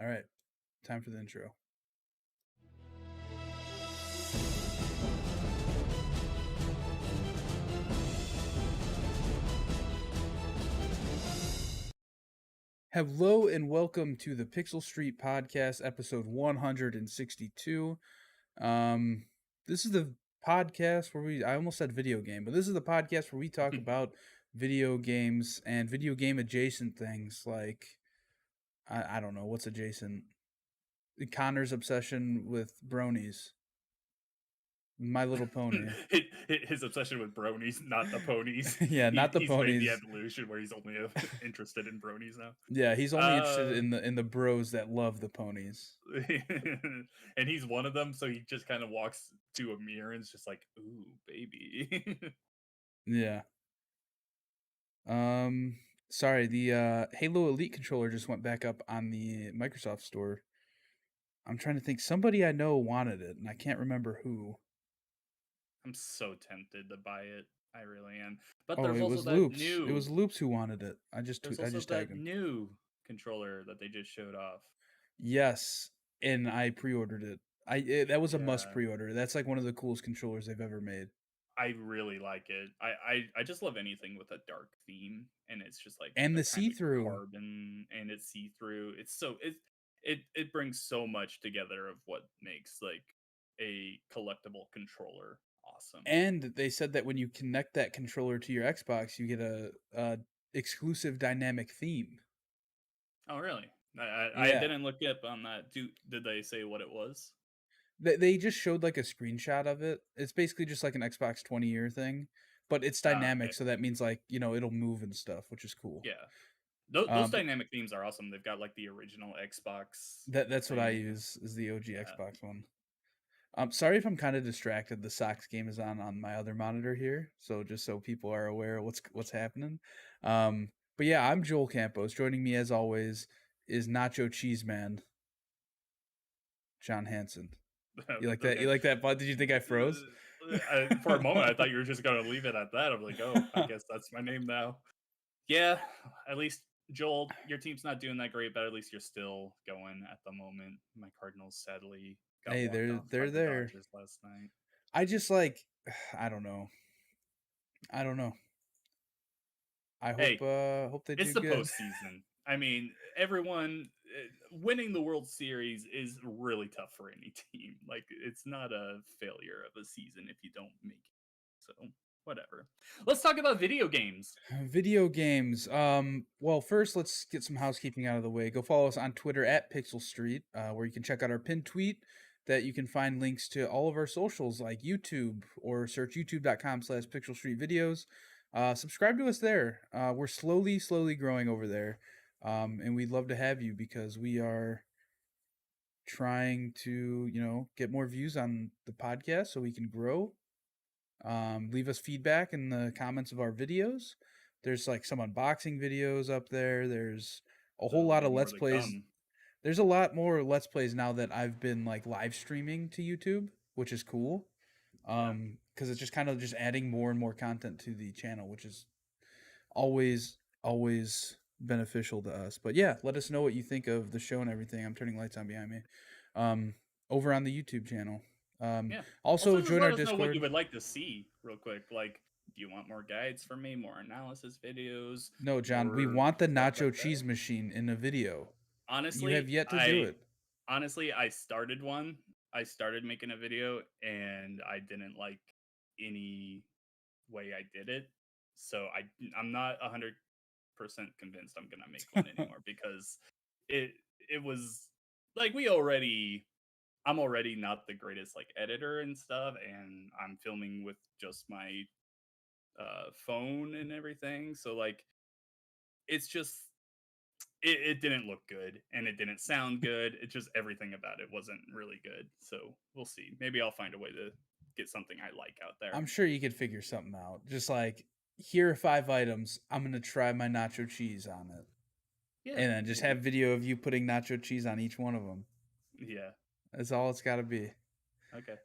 All right, time for the intro. Hello and welcome to the Pixel Street Podcast, episode 162. This is the podcast where I almost said video game, but this is the podcast where we talk about video games and video game adjacent things like, I don't know, what's adjacent? Connor's obsession with bronies. My Little Pony. His obsession with bronies, not the ponies. Yeah, not the He's made the ponies. evolution where he's only interested in bronies now. Yeah, he's only interested in the bros that love the ponies. And he's one of them, so he just kind of walks to a mirror and is just like, "Ooh, baby." Yeah. Sorry, the Halo Elite controller just went back up on the Microsoft Store. I'm trying to think. Somebody I know wanted it, and I can't remember who. I'm so tempted to buy it. I really am. But Oh, there's it also was that Loops. new. It was Loops who wanted it. I just There's also tagged that him. new controller that they just showed off. Yes, and I pre-ordered it. That was a must Yeah. pre-order. That's like one of the coolest controllers they've ever made. I really like it. I just love anything with a dark theme, and it's just like And a the kind of see-through. carbon, and it's see-through. It brings so much together of what makes like a collectible controller awesome. And they said that when you connect that controller to your Xbox, you get a exclusive dynamic theme. Oh, really? I didn't look up on that. Did they say what it was? They just showed like a screenshot of it. It's basically just like an Xbox 20-year thing, but it's dynamic, Okay. so that means like, it'll move and stuff, which is cool. Yeah. Those dynamic themes are awesome. They've got like the original Xbox. That's thing. What I use is the OG Xbox one. Sorry if I'm kind of distracted. The Sox game is on my other monitor here, so just so people are aware of what's happening. But yeah, I'm Joel Campos. Joining me as always is Nacho Cheese Man, John Hansen. You like that? Okay. You like that? But did you think I froze? For a moment, I thought you were just going to leave it at that. I'm like, oh, I guess that's my name now. Yeah, at least, Joel, your team's not doing that great, but at least you're still going at the moment. My Cardinals sadly got Hey, walked off they're by the there. Dodgers last night. I just I don't know. I hope they do good. It's the postseason. I mean, everyone winning the World Series is really tough for any team. Like, it's not a failure of a season if you don't make it. So, whatever. Let's talk about video games. Video games. Well, first let's get some housekeeping out of the way. Go follow us on Twitter at Pixel Street, where you can check out our pinned tweet. That you can find links to all of our socials like YouTube, or search youtube.com/Pixel Street Videos. Subscribe to us there. We're slowly growing over there. And we'd love to have you because we are trying to, get more views on the podcast so we can grow. Leave us feedback in the comments of our videos. There's like some unboxing videos up there. There's a whole lot of Let's Plays. There's a lot more Let's Plays now that I've been like live streaming to YouTube, which is cool. Because it's just kind of just adding more and more content to the channel, which is always beneficial to us. But yeah, let us know what you think of the show and everything. I'm turning lights on behind me. Over on the YouTube channel. Also join our Discord. Know what you would like to see real quick. Like, do you want more guides from me, more analysis videos? No, John, we want the nacho cheese machine in a video. Honestly, you have yet to do it. Honestly, I started one. I started making a video and I didn't like any way I did it. So I'm not 100% convinced I'm gonna make one anymore because it was like I'm already not the greatest like editor and stuff, and I'm filming with just my phone and everything. So like it's just it didn't look good and it didn't sound good. It just everything about it wasn't really good. So we'll see. Maybe I'll find a way to get something I like out there. I'm sure you could figure something out. Just like, here are 5 items. I'm gonna try my nacho cheese on it. Yeah, and then just have video of you putting nacho cheese on each one of them. Yeah. That's all it's got to be. Okay.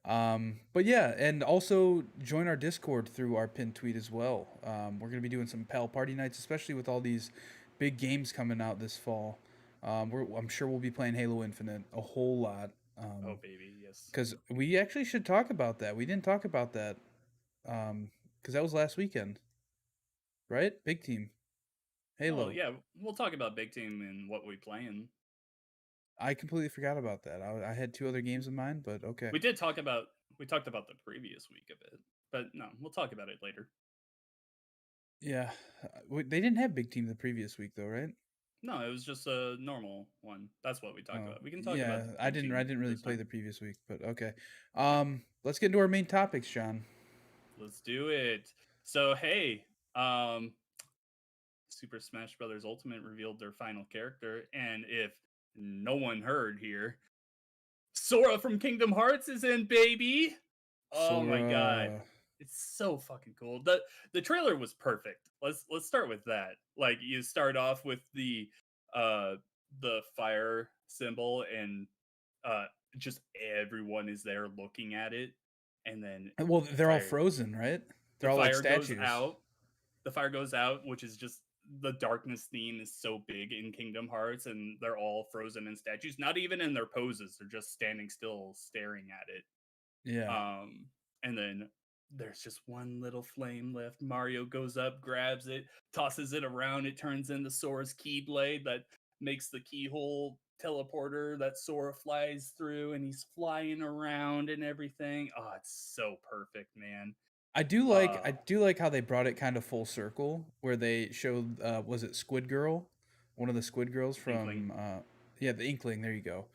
But yeah, and also join our Discord through our pinned tweet as well. We're going to be doing some PAL party nights, especially with all these big games coming out this fall. I'm sure we'll be playing Halo Infinite a whole lot. Oh baby, yes. Because we actually should talk about that. We didn't talk about that. Because that was last weekend, right? Big team Oh Halo. yeah, we'll talk about big team and what we playing. I completely forgot about that. I had two other games in mind, but okay. We did talk about we talked about the previous week a bit, but no, we'll talk about it later. Yeah, they didn't have big team the previous week though, right? No, it was just a normal one. That's what we talked Oh, about. We can talk about yeah. I big didn't. I team didn't really this play time. the previous week, but okay. Okay, Let's get into our main topics, John. let's do it. So hey, um, Super Smash Bros. Ultimate revealed their final character, and if no one heard here, Sora from Kingdom Hearts is in, baby. Oh my god. Sora. It's so fucking cool. The trailer was perfect. Let's start with that. Like you start off with uh the fire symbol and uh just everyone is there looking at it, and then Well, the they're all fire frozen, right? the They're all like fire goes statues. out. The fire goes out, which is just the darkness theme is so big in Kingdom Hearts, and they're all frozen in statues. Not even in their poses; they're just standing still, staring at it. Yeah. And then there's just one little flame left. Mario goes up, grabs it, tosses it around. It turns into Sora's keyblade that makes the keyhole teleporter that Sora flies through, and he's flying around and everything. Oh, it's so perfect, man. I do like how they brought it kind of full circle where they showed was it Squid Girl? One of the Squid Girls Inkling. from yeah, the Inkling, there you go.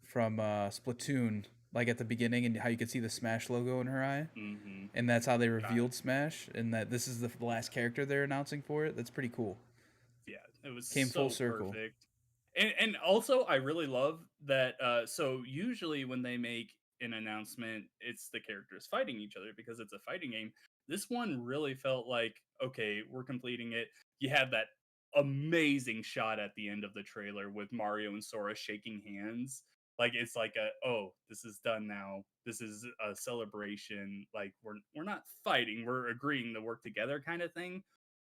From Splatoon, like at the beginning and how you could see the Smash logo in her eye. Mm-hmm. And that's how they God, revealed Smash and that this is the last character they're announcing for it. That's pretty cool. yeah, it was Came full so circle. perfect. And also I really love that so usually when they make an announcement, it's the characters fighting each other because it's a fighting game. This one really felt like, okay, we're completing it. You have that amazing shot at the end of the trailer with Mario and Sora shaking hands. Like it's like a, oh, this is done now. This is a celebration. Like we're not fighting, we're agreeing to work together kind of thing.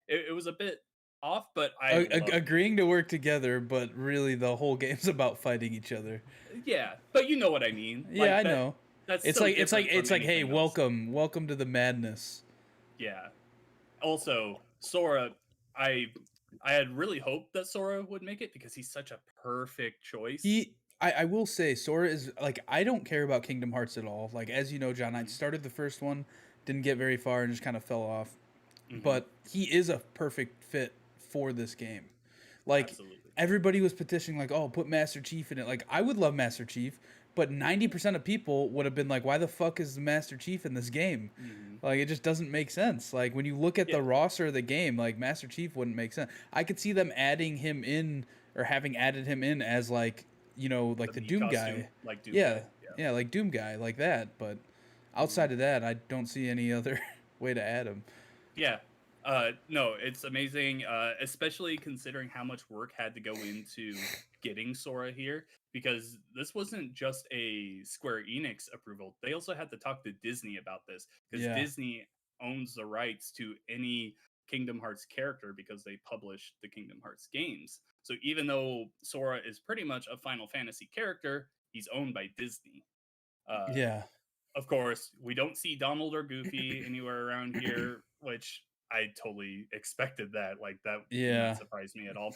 It was a bit off, but I loved it. Agreeing to work together, but really the whole game's about fighting each other. Yeah, but you know what I mean. Yeah, Like I know. that's so different from Hey, anything else. welcome to the madness. Yeah. Also, Sora, I I had really hoped that Sora would make it because he's such a perfect choice. I will say Sora is like I don't care about Kingdom Hearts at all. Like as you know, John, I Mhm. started the first one, didn't get very far and just kind of fell off. Mhm. But he is a perfect fit for this game. Like Absolutely. everybody was petitioning like, "Oh, put Master Chief in it." Like I would love Master Chief, but 90% of people would have been like, "Why the fuck is the Master Chief in this game?" Mhm. Like it just doesn't make sense. Like when you look at Yeah, the roster of the game, like Master Chief wouldn't make sense. I could see them adding him in or having added him in as like, like the the Mii Doom costume guy. like Doom Yeah. guy. Yeah. Yeah, like Doom guy, like that, but Mhm. outside of that, I don't see any other way to add him. Yeah. No, it's amazing, especially considering how much work had to go into getting Sora here, because this wasn't just a Square Enix approval. They also had to talk to Disney about this, because Yeah. Disney owns the rights to any Kingdom Hearts character because they publish the Kingdom Hearts games. So even though Sora is pretty much a Final Fantasy character, he's owned by Disney. Uh, Yeah. of course, we don't see Donald or Goofy anywhere around here, which I totally expected that. Like that did not Yeah. surprise me at all.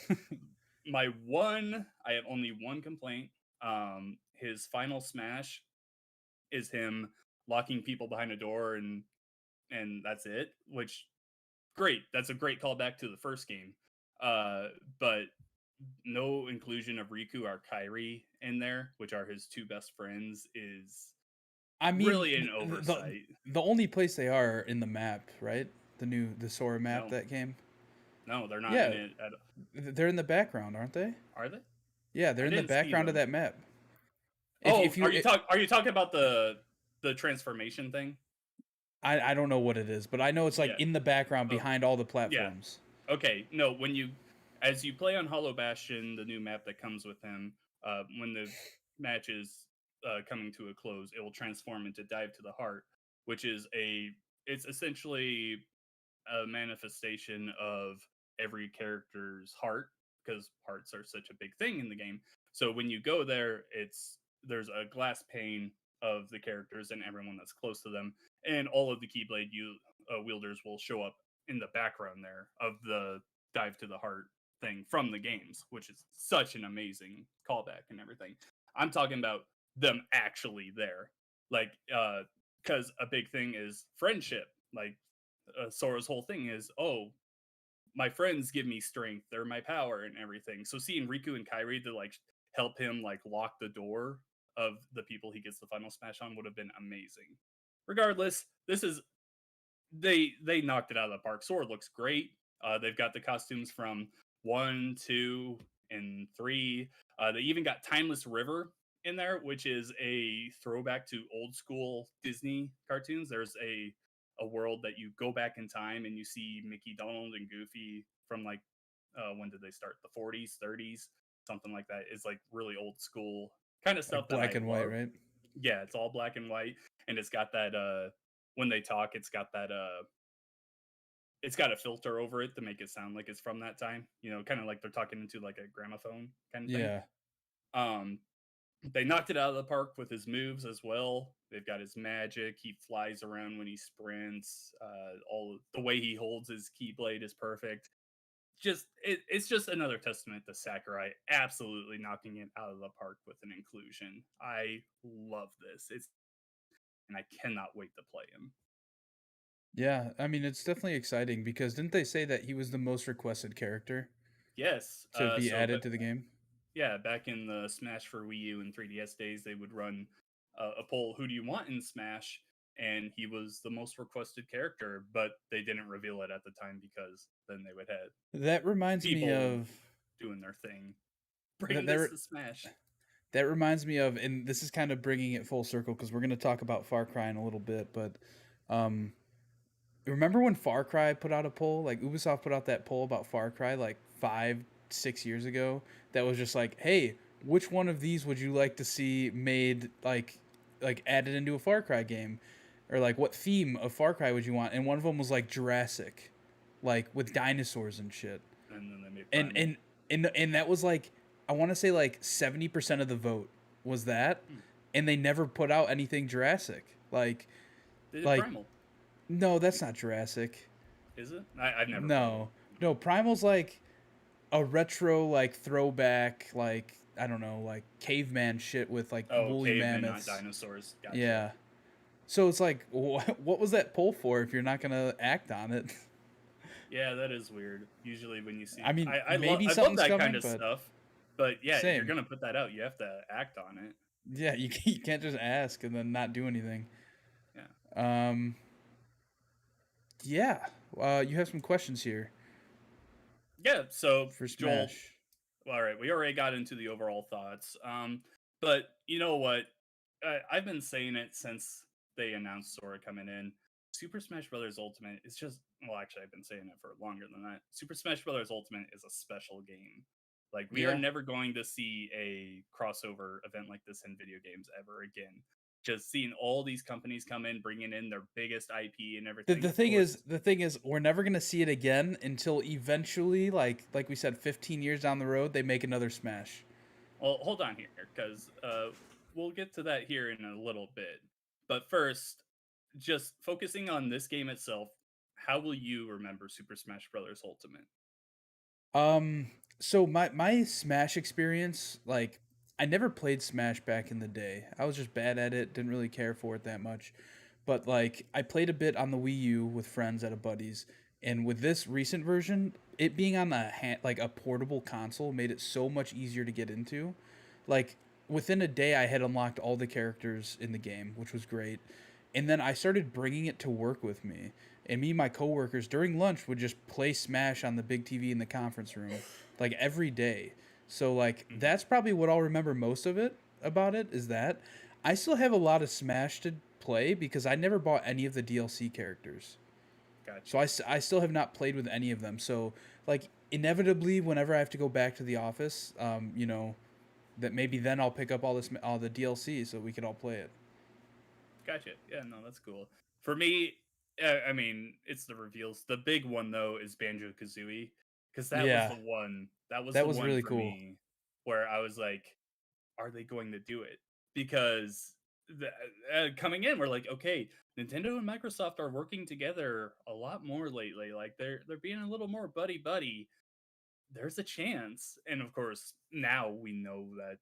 I have only one complaint. His final smash is him locking people behind a door and that's it, which great. That's a great callback to the first game. Uh but no inclusion of Riku or Kairi in there, which are his two best friends, is I mean, really an oversight. the only place they are in the map, right? The Sora map No, that came. no, they're not in Yeah, it at. they're in the background, aren't they? Are they? Yeah, they're I in the didn't see background of them. that map. If Oh, you, are you talking about the transformation thing? I don't know what it is, but I know it's like Yeah. in the background Oh, behind all the yeah. platforms. Okay. No, as you play on Hollow Bastion, the new map that comes with him, when the match is coming to a close, it will transform into Dive to the Heart, which is it's essentially a manifestation of every character's heart. because hearts are such a big thing in the game. So when you go there, there's a glass pane of the characters and everyone that's close to them, and all of the Keyblade wielders will show up in the background there of the dive to the heart thing from the games, which is such an amazing callback and everything. I'm talking about them actually there, like, because a big thing is friendship. Like, Sora's whole thing is, oh, my friends give me strength, they're my power and everything. So seeing Riku and Kairi to like help him like lock the door of the people he gets the final smash on would have been amazing. Regardless, this is they knocked it out of the park. Sora looks great. They've got the costumes from 1, 2, and 3. They even got Timeless River in there, which is a throwback to old school Disney cartoons. There's a world that you go back in time and you see Mickey, Donald, and Goofy from like when did they start? The 40s, 30s, something like that. It's like really old school kind of stuff Like that black I and white, love. right? Yeah, it's all black and white, and it's got that when they talk, it's got a filter over it to make it sound like it's from that time. You know, kind of like they're talking into like a gramophone kind of thing. Yeah. Um, they knocked it out of the park with his moves as well. They've got his magic. He flies around when he sprints. All the way he holds his keyblade is perfect. It's just another testament to Sakurai absolutely knocking it out of the park with an inclusion. I love this. It's and I cannot wait to play him. Yeah, I mean it's definitely exciting because didn't they say that he was the most requested character Yes. to be added to the game? Yeah, back in the Smash for Wii U and 3DS days, they would run a poll, "Who do you want in Smash?" And he was the most requested character, but they didn't reveal it at the time because then they would have That reminds me people of doing their thing. that Bring that, this re- to Smash. that reminds me of, and this is kind of bringing it full circle because we're going to talk about Far Cry in a little bit, but um remember when Far Cry put out a poll? Like Ubisoft put out that poll about Far Cry like 5, 6 years ago. That was just like, hey, which one of these would you like to see made like added into a Far Cry game, or like what theme of Far Cry would you want? And one of them was like Jurassic, like with dinosaurs and shit. And then they made And Primal. and that was like I want to say like 70% of the vote was that, Hmm. and they never put out anything Jurassic. They did Like Primal. no, that's not Jurassic. Is it? I've never played it. No, no. Primal's like a retro, like throwback, like I don't know, like caveman shit with like Oh, woolly cavemen, not mammoths. dinosaurs. Gotcha. Yeah. So it's like, what was that poll for if you're not gonna act on it? Yeah, that is weird. Usually when you see, I mean, love maybe I love something's that kind coming, of but stuff. But yeah, if you're same. gonna put that out, you have to act on it. Yeah, you can't just ask and then not do anything. Yeah. Um, yeah. You have some questions here Yeah, so for Joel, Smash. all right, we already got into the overall thoughts. But you know what? I've been saying it since they announced Sora coming in. Super Smash Brothers Ultimate is just well, actually, I've been saying it for longer than that. Super Smash Brothers Ultimate is a special game. Like we are Yeah. never going to see a crossover event like this in video games ever again. Just seeing all these companies come in, bringing in their biggest IP and The, everything. the Of thing course, is, the thing is, we're never gonna see it again until eventually, like we said, 15 years down the road, they make another Smash. well, hold on here, because we'll get to that here in a little bit. But first, just focusing on this game itself, how will you remember Super Smash Bros. Ultimate? Um, so my Smash experience, like I never played Smash back in the day. I was just bad at it, didn't really care for it that much. But like I played a bit on the Wii U with friends at a buddy's, and with this recent version, it being on like a portable console made it so much easier to get into. Like within a day I had unlocked all the characters in the game, which was great. And then I started bringing it to work with me. And me and my coworkers during lunch would just play Smash on the big TV in the conference room like every day. So like Mhm. that's probably what I'll remember most of it about it is that I still have a lot of Smash to play because I never bought any of the DLC characters. Gotcha. So I still have not played with any of them. So like inevitably whenever I have to go back to the office, that maybe then I'll pick up all the DLC so we could all play it. Gotcha. Yeah, no, that's cool. For me, I mean, it's the reveals. The big one though is Banjo Kazooie, because that was Yeah. the one That was That the was one really for cool. me where I was like, "Are they going to do it?" Because the coming in, we're like, "Okay, Nintendo and Microsoft are working together a lot more lately. Like they're being a little more buddy buddy. There's a chance." And of course, now we know that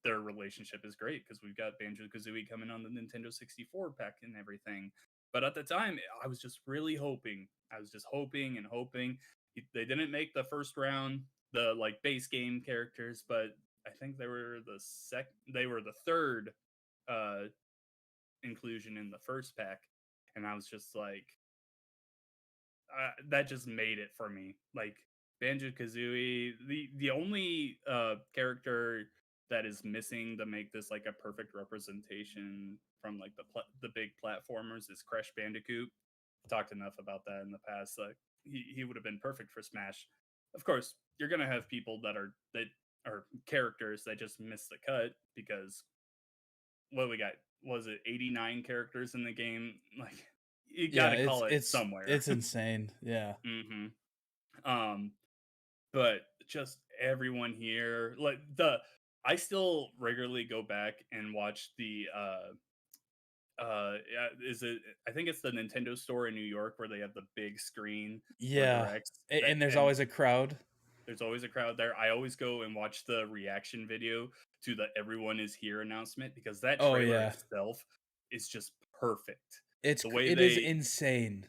their relationship is great because we've got Banjo-Kazooie coming on the Nintendo 64 pack and everything. But at the time, I was just really hoping. I was just hoping and hoping. They didn't make the first round, the like base game characters, but I think they were the third uh inclusion in the first pack. And I was just like, that just made it for me. Like Banjo Kazooie, the only character that is missing to make this like a perfect representation from like the big platformers is Crash Bandicoot. Talked enough about that in the past. Like he would have been perfect for Smash. Of course, you're gonna have people that are characters that just miss the cut because what we got was it 89 characters in the game. Like you got Yeah, to it's call it it's somewhere. it's insane. Yeah. hmm Um, but just everyone here, like I still regularly go back and watch yeah, is it? I think it's the Nintendo store in New York where they have the big screen for Yeah. directs that, And there's and always a crowd. there's always a crowd there. I always go and watch the reaction video to the "Everyone is here" announcement because that Oh trailer yeah. itself is just perfect. It's The way it is they insane.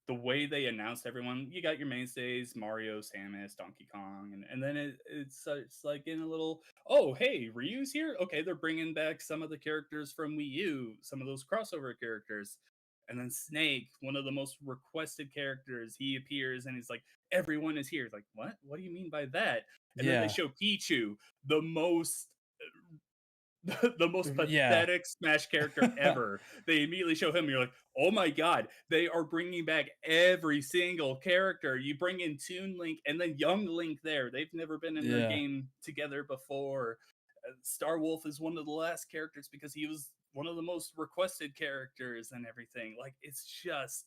the way they announced everyone, you got your mainstays, Mario, Samus, Donkey Kong, and then it's like in a little, oh hey, Ryu's here. Okay, they're bringing back some of the characters from Wii U, some of those crossover characters, and then Snake, one of the most requested characters, he appears and he's like, everyone is here. It's like, what? What do you mean by that? And then they Yeah. show Pichu, the most the most Yeah. pathetic Smash character ever. They immediately show him. You're like, oh my god, they are bringing back every single character. You bring in Toon Link and then Young Link there. They've never been in their Yeah. game together before. Star Wolf is one of the last characters because he was one of the most requested characters and everything. Like, it's just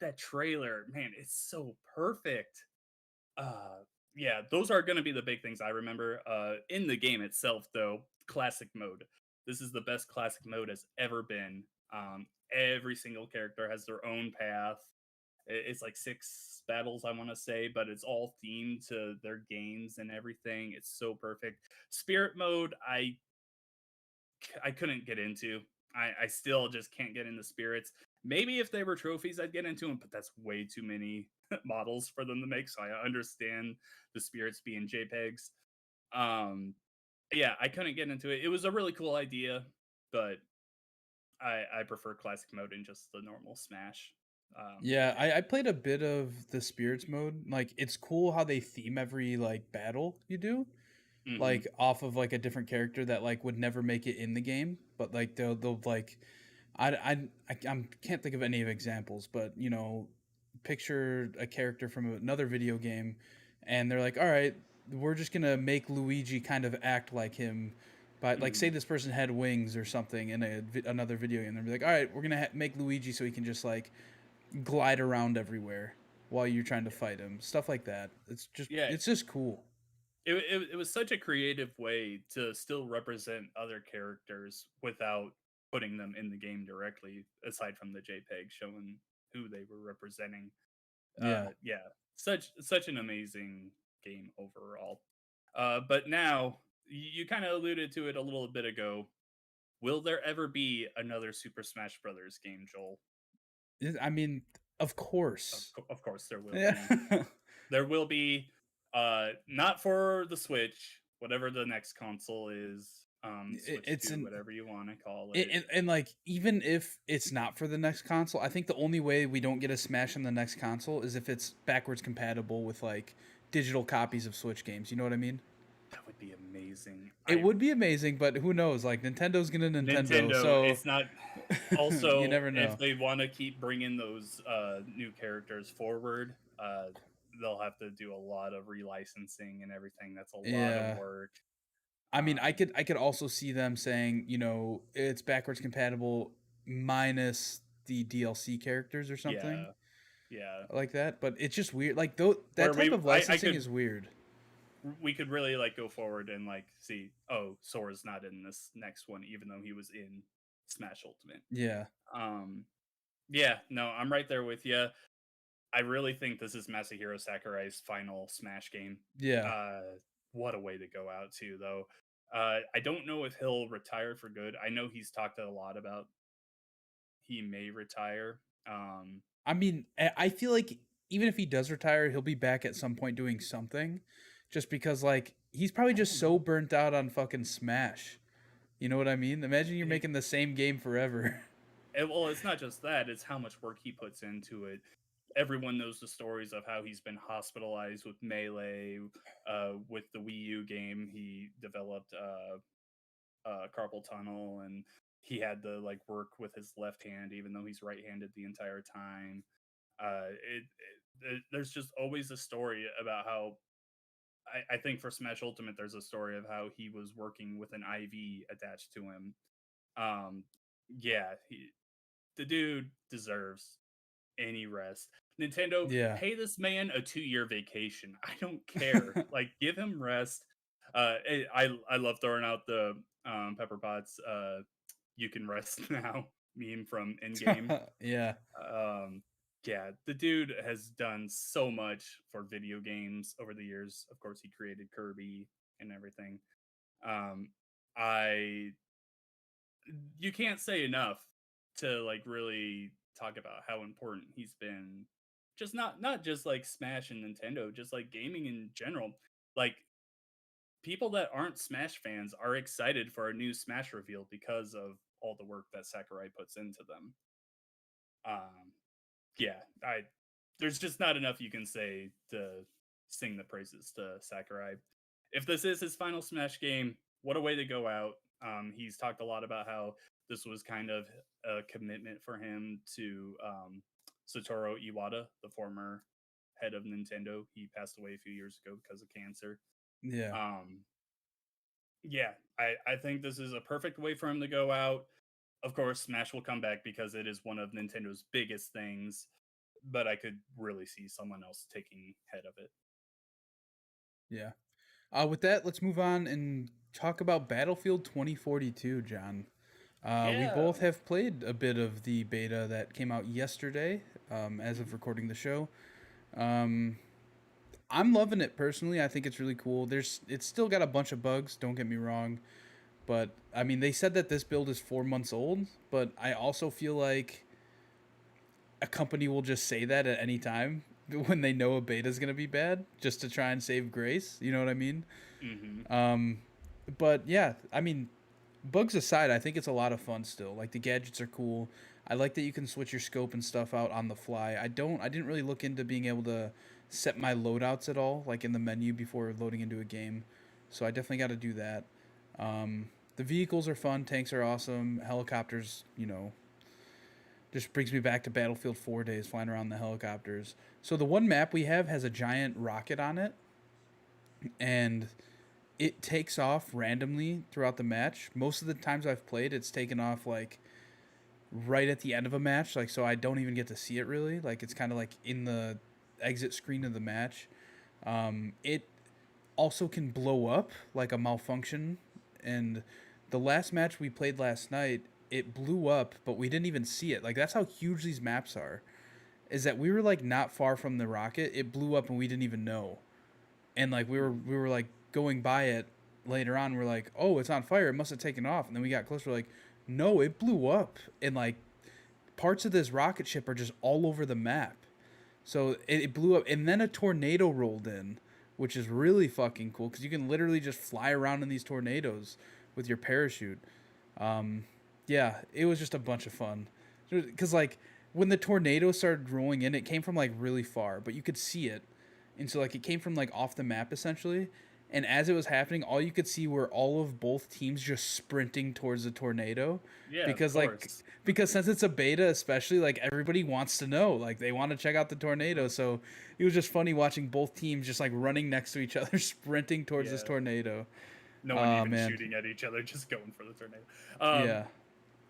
that trailer, man, it's so perfect. Uh, yeah, those are going to be the big things I remember. In the game itself, though, classic mode. This is the best classic mode has ever been. Every single character has their own path. It's like 6 battles, I want to say, but it's all themed to their games and everything. It's so perfect. Spirit mode, I couldn't get into. I still just can't get into spirits. Maybe if they were trophies, I'd get into them, but that's way too many models for them to make. So I understand the spirits being JPEGs. Um, yeah, I couldn't get into it. It was a really cool idea, but I prefer classic mode in just the normal Smash. Yeah, I played a bit of the spirits mode. Like it's cool how they theme every like battle you do, hmm like off of like a different character that like would never make it in the game, but like they'll like I can't think of any of examples, but you know, picture a character from another video game, and they're like, all right, we're just gonna make Luigi kind of act like him. But like, say hmm this person had wings or something in another video game, and they're like, all right, we're gonna make Luigi so he can just like glide around everywhere while you're trying to fight him. Stuff like that. Yeah, It's just cool. it was such a creative way to still represent other characters without putting them in the game directly, aside from the JPEG showing who they were representing. Yeah. Yeah, such an amazing game overall. But now you kind of alluded to it a little bit ago. Will there ever be another Super Smash Brothers game, Joel? I mean, of course. Of course there will Yeah. be. There will be, not for the Switch, whatever the next console is, Switch It's 2, an whatever you want to call it. and like even if it's not for the next console, I think the only way we don't get a Smash on the next console is if it's backwards compatible with like digital copies of Switch games. You know what I mean? That would be amazing. It would be amazing, but who knows? Like Nintendo's gonna Nintendo, Nintendo, so it's not. you Also, never if know. they want to keep bringing those new characters forward, they'll have to do a lot of relicensing and everything. That's a lot of Yeah. work. I mean, Um, I could also see them saying, you know, it's backwards compatible minus the DLC characters or something yeah, yeah. like that. But it's just weird. Like though that Where type of I licensing could is weird. we could really like go forward and like see, oh, Sora's not in this next one, even though he was in Smash Ultimate. Yeah. Um, yeah, no, I'm right there with you. I really think this is Masahiro Sakurai's final Smash game. Yeah. Uh, what a way to go out too, though. I don't know if he'll retire for good. I know he's talked a lot about he may retire. I mean, I feel like even if he does retire, he'll be back at some point doing something, just because like he's probably I just don't so know. burnt out on fucking Smash. You know what I mean? Imagine you're He, making the same game forever. well, it's not just that; it's how much work he puts into it. Everyone knows the stories of how he's been hospitalized with Melee, with the Wii U game. He developed carpal tunnel, and he had to like work with his left hand, even though he's right-handed the entire time. There's just always a story about how I think for Smash Ultimate, there's a story of how he was working with an IV attached to him. Um, yeah, the dude deserves any rest. Nintendo, Yeah. pay this man a 2-year vacation. I don't care. Like, give him rest. I love throwing out the Pepper Potts. You can rest now meme from Endgame. Yeah. Um, yeah, the dude has done so much for video games over the years. Of course, he created Kirby and everything. Um, I you can't say enough to like really talk about how important he's been. Just not just like Smash and Nintendo, just like gaming in general. Like people that aren't Smash fans are excited for a new Smash reveal because of all the work that Sakurai puts into them. Um, yeah, I there's just not enough you can say to sing the praises to Sakurai. If this is his final Smash game, what a way to go out. He's talked a lot about how this was kind of a commitment for him to Satoru Iwata, the former head of Nintendo. He passed away a few years ago because of cancer. Yeah. Um, yeah, I think this is a perfect way for him to go out. Of course, Smash will come back because it is one of Nintendo's biggest things, but I could really see someone else taking head of it. Yeah. With that, let's move on and talk about Battlefield 2042, John. We Yeah. both have played a bit of the beta that came out yesterday, as of Mhm. recording the show. Um, I'm loving it personally. I think it's really cool. It's still got a bunch of bugs. Don't get me wrong, but I mean, they said that this build is 4 months old, but I also feel like a company will just say that at any time when they know a beta is gonna be bad, just to try and save grace. You know what I mean? Mhm. Um, but yeah, I mean, bugs aside, I think it's a lot of fun still. Like the gadgets are cool. I like that you can switch your scope and stuff out on the fly. I didn't really look into being able to set my loadouts at all, like in the menu before loading into a game. So I definitely got to do that. The vehicles are fun. Tanks are awesome. Helicopters, just brings me back to Battlefield 4 days flying around the helicopters. So the one map we have has a giant rocket on it, and it takes off randomly throughout the match. Most of the times I've played, it's taken off like right at the end of a match, like so I don't even get to see it really. Like it's kind of like in the exit screen of the match. It also can blow up like a malfunction, and the last match we played last night, it blew up, but we didn't even see it. Like that's how huge these maps are. Is that we were like not far from the rocket, it blew up and we didn't even know, and like Mhm. we were like going by it later on. We're like, oh, it's on fire. It must have taken off. And then we got closer. We're like, no, it blew up. And like parts of this rocket ship are just all over the map. So it blew up, and then a tornado rolled in, which is really fucking cool because you can literally just fly around in these tornadoes with your parachute. Um, yeah, it was just a bunch of fun. Because like when the tornado started rolling in, it came from like really far, but you could see it, and so like it came from like off the map essentially. And as it was happening, all you could see were all of both teams just sprinting towards the tornado, Yeah, of because like course. because since it's a beta, especially like everybody wants to know, like they want to check out the tornado. So it was just funny watching both teams just like running next to each other, sprinting towards this Yeah. tornado. No one Oh even man, shooting at each other, just going for the tornado. yeah,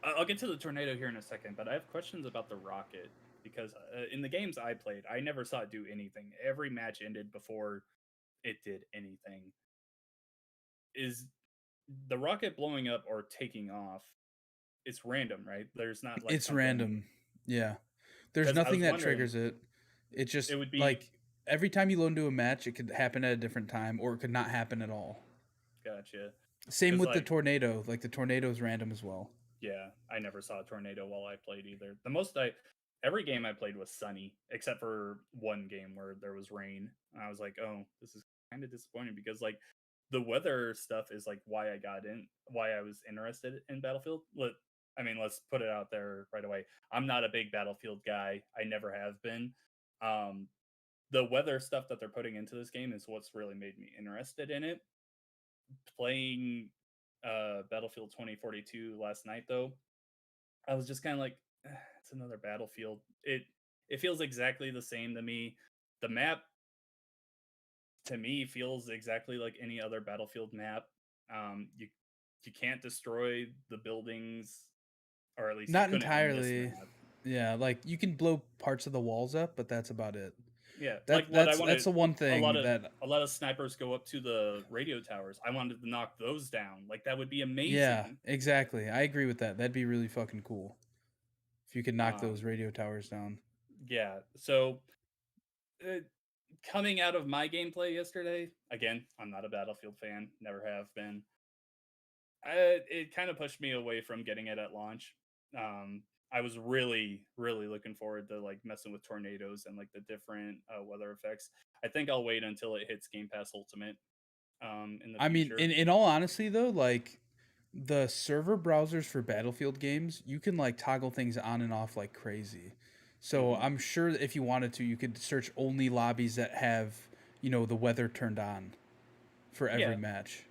I'll get to the tornado here in a second, but I have questions about the rocket because in the games I played, I never saw it do anything. Every match ended before it did anything. Is the rocket blowing up or taking off? It's random, right? There's not like It's something random. Yeah. There's because I nothing was that wondering triggers it. It just it would be like every time you load into a match, it could happen at a different time or it could not happen at all. gotcha Same because with the like tornado. Like the tornado is random as well. yeah, I never saw a tornado while I played either. The most I every game I played was sunny, except for one game where there was rain. And I was like, oh, this is kind of disappointing because like the weather stuff is like why I was interested in Battlefield. I mean, let's put it out there right away. I'm not a big Battlefield guy. I never have been. Um, the weather stuff that they're putting into this game is what's really made me interested in it. Playing Battlefield 2042 last night though, I was just kind of like, it's another Battlefield. It feels exactly the same to me. The map to me feels exactly like any other Battlefield map. You can't destroy the buildings, or at least you Not couldn't on this entirely. map. Yeah, like you can blow parts of the walls up, but that's about it. Yeah, like That what I that's wanted. the one A lot thing of that a lot of snipers go up to the radio towers. I wanted to knock those down. Like that would be yeah, amazing. exactly. I agree with that. That'd be really fucking cool if you could knock those Um, radio towers down. yeah. So uh, coming out of my gameplay yesterday, again, I'm not a Battlefield fan, never have been. It kind of pushed me away from getting it at launch. I was really, really looking forward to like messing with tornadoes and like the different weather effects. I think I'll wait until it hits Game Pass Ultimate in the I mean, future. in all honesty though, like the server browsers for Battlefield games, you can like toggle things on and off like crazy. So Hmm. I'm sure that if you wanted to, you could search only lobbies that have, the weather turned on for every Yeah, match.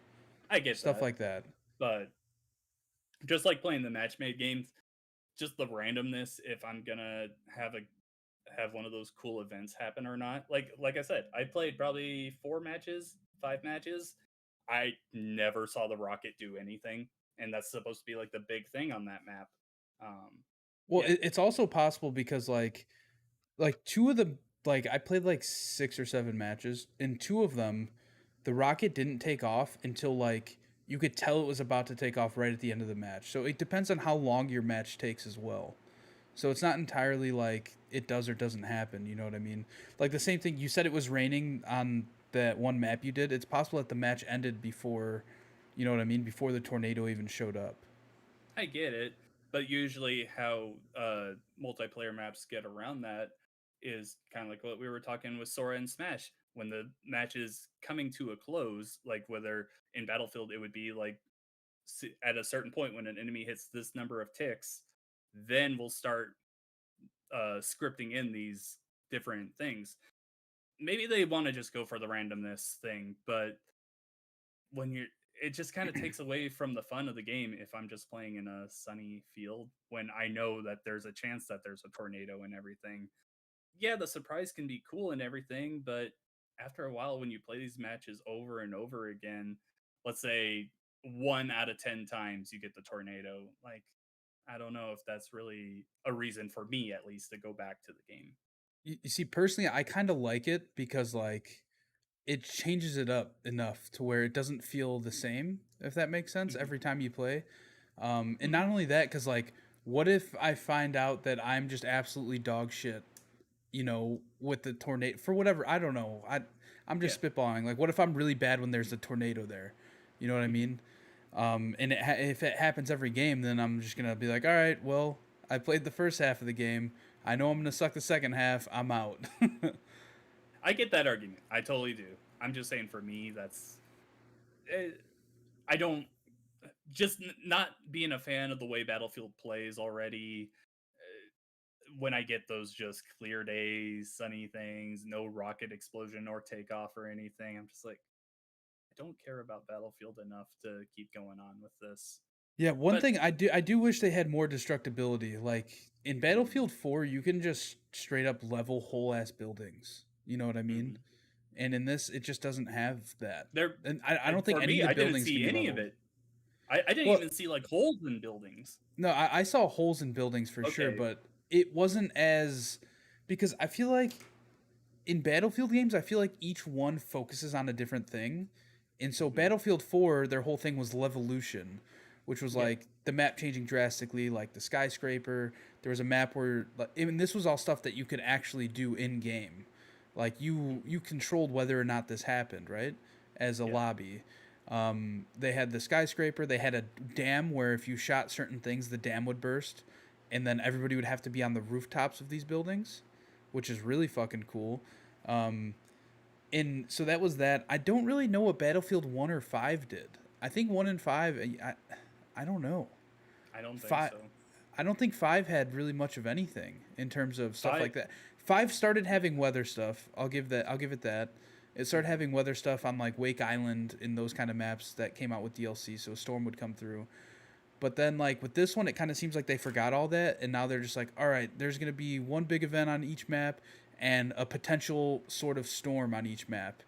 I get Stuff that, like that. but just like playing the match made games, just the randomness if I'm gonna have one of those cool events happen or not. Like I said, I played probably 4 matches, 5 matches. I never saw the rocket do anything, and that's supposed to be like the big thing on that map. Um, Well, yeah, it's also possible because like two of the like I played like 6 or 7 matches. In two of them, the rocket didn't take off until like you could tell it was about to take off right at the end of the match. So it depends on how long your match takes as well. So it's not entirely like it does or doesn't happen. You know what I mean? Like the same thing. You said it was raining on that one map you did. It's possible that the match ended before, you know what I mean, before the tornado even showed up. I get it, but usually how multiplayer maps get around that is kind of like what we were talking with Sora and Smash. When the match is coming to a close, like whether in Battlefield it would be like at a certain point when an enemy hits this number of ticks, then we'll start scripting in these different things. Maybe they want to just go for the randomness thing, but when you're it just kind of takes away from the fun of the game if I'm just playing in a sunny field when I know that there's a chance that there's a tornado and everything. Yeah, the surprise can be cool and everything, but after a while when you play these matches over and over again, let's say 1 out of 10 times you get the tornado, like I don't know if that's really a reason for me at least to go back to the game. You see, personally, I kind of like it because like it changes it up enough to where it doesn't feel the same, if that makes sense, Mhm. every time you play. And Mhm. not only that, because like, what if I find out that I'm just absolutely dog shit, with the tornado for whatever? I don't know. I'm Yeah. just spitballing. Like, what if I'm really bad when there's a tornado there? You know what I Mhm. mean? And if it happens every game, then I'm just gonna be like, all right, well, I played the first half of the game. I know I'm gonna suck the second half. I'm out. I get that argument. I totally do. I'm just saying for me that's eh, I don't just not being a fan of the way Battlefield plays already. When I get those just clear days, sunny things, no rocket explosion or takeoff or anything, I'm just like, I don't care about Battlefield enough to keep going on with this. Yeah, one But thing I do wish they had more destructibility. Like in mm, Battlefield 4, you can just straight up level whole ass buildings. You know what I mean? mhm. And in this, it just doesn't have that. there, And I don't think for any of me, the I didn't buildings can see be any of leveled. it. I didn't Well, even see like holes in buildings. no, I saw holes in buildings for sure, Okay. but it wasn't as because I feel like in Battlefield games, I feel like each one focuses on a different thing. And so Mhm. Battlefield 4, their whole thing was Levolution, which was Yeah. like the map changing drastically, like the skyscraper. There was a map where, like, and this was all stuff that you could actually do in game. Like you Mhm. controlled whether or not this happened, right? As a Yeah. lobby. They had the skyscraper. They had a dam where if you shot certain things, the dam would burst, and then everybody would have to be on the rooftops of these buildings, which is really fucking cool. Um, and so that was that. I don't really know what Battlefield 1 or 5 did. I think 1 and 5, I don't know. I don't think 5 so. I don't think 5 had really much of anything in terms of stuff Five. like that. 5 started having weather stuff. I'll give it that. It started Mhm. having weather stuff on like Wake Island in those kind of maps that came out with DLC, so a storm would come through. But then like with this one it kind of seems like they forgot all that and now they're just like, "All right, there's going to be one big event on each map and a potential sort of storm on each map."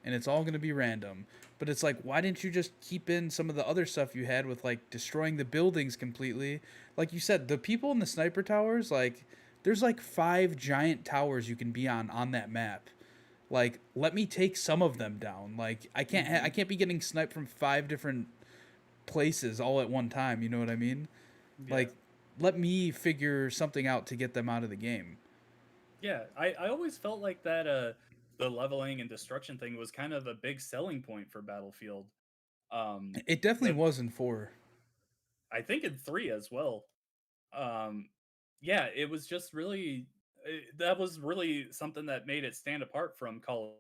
And it's all going to be random. But it's like, why didn't you just keep in some of the other stuff you had with like destroying the buildings completely? Like you said, the people in the sniper towers, like there's like 5 giant towers you can be on that map. Like, let me take some of them down. Like, I Mhm. can't be getting sniped from 5 different places all at one time. You know what I mean? Yeah. Like, let me figure something out to get them out of the game. Yeah. I always felt like that. The leveling and destruction thing was kind of a big selling point for Battlefield. It definitely That was in 4. I think in 3 as well. Um, yeah, it was just really that was really something that made it stand apart from Call.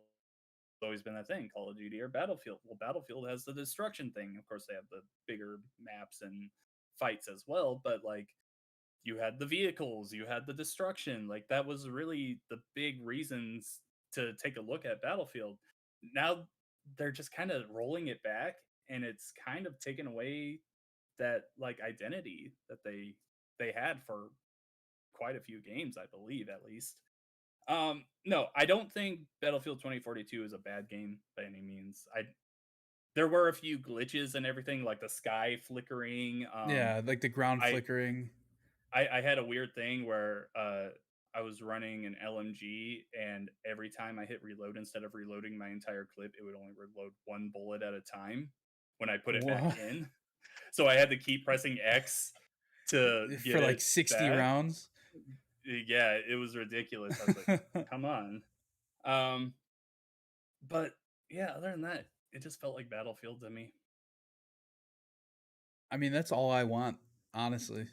Always been that thing, Call of Duty or Battlefield. Well, Battlefield has the destruction thing. Of course, they have the bigger maps and fights as well, but like you had the vehicles, you had the destruction. Like that was really the big reasons to take a look at Battlefield. Now they're just kind of rolling it back and it's kind of taken away that like identity that they had for quite a few games, I believe at least. No, I don't think Battlefield 2042 is a bad game by any means. I There were a few glitches and everything, like the sky flickering. Yeah, like the ground I flickering. I had a weird thing where I was running an LMG, and every time I hit reload, instead of reloading my entire clip, it would only reload one bullet at a time when I put it back What? in. So I had to keep pressing X to For get like it 60 back. rounds. Yeah, it was ridiculous. I was like, come on. Um, but yeah, other than that, it just felt like Battlefield to me. I mean, that's all I want, honestly.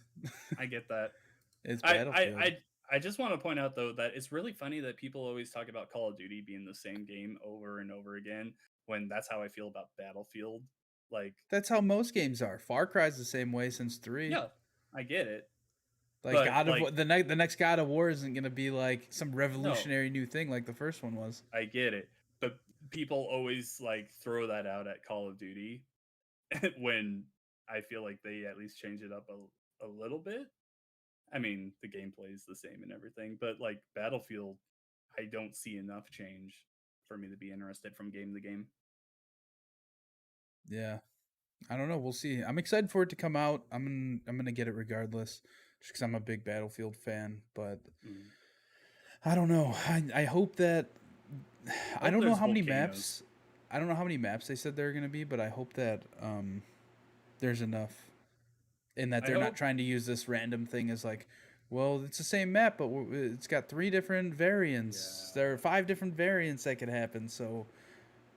I get that. It's I I Battlefield. I I just want to point out though that it's really funny that people always talk about Call of Duty being the same game over and over again when that's how I feel about Battlefield. Like, That's how most games are. Far Cry's the same way since 3. yeah, I get it, Like but like The next God of War isn't going to be like some no, revolutionary new thing like the first one was. I get it. But people always like throw that out at Call of Duty when I feel like they at least change it up a little bit. I mean, the gameplay is the same and everything, but like Battlefield, I don't see enough change for me to be interested from game to game. Yeah. I don't know, we'll see. I'm excited for it to come out. I'm going to get it regardless just cuz I'm a big Battlefield fan, but Mm. I don't know. I hope that I I hope don't know there's how many volcanoes. maps I don't know how many maps they said they're going to be, but I hope that there's enough in that I they're not hope trying to use this random thing as like, well, it's the same map, but it's got 3 different variants. There are yeah. 5 different variants that could happen, so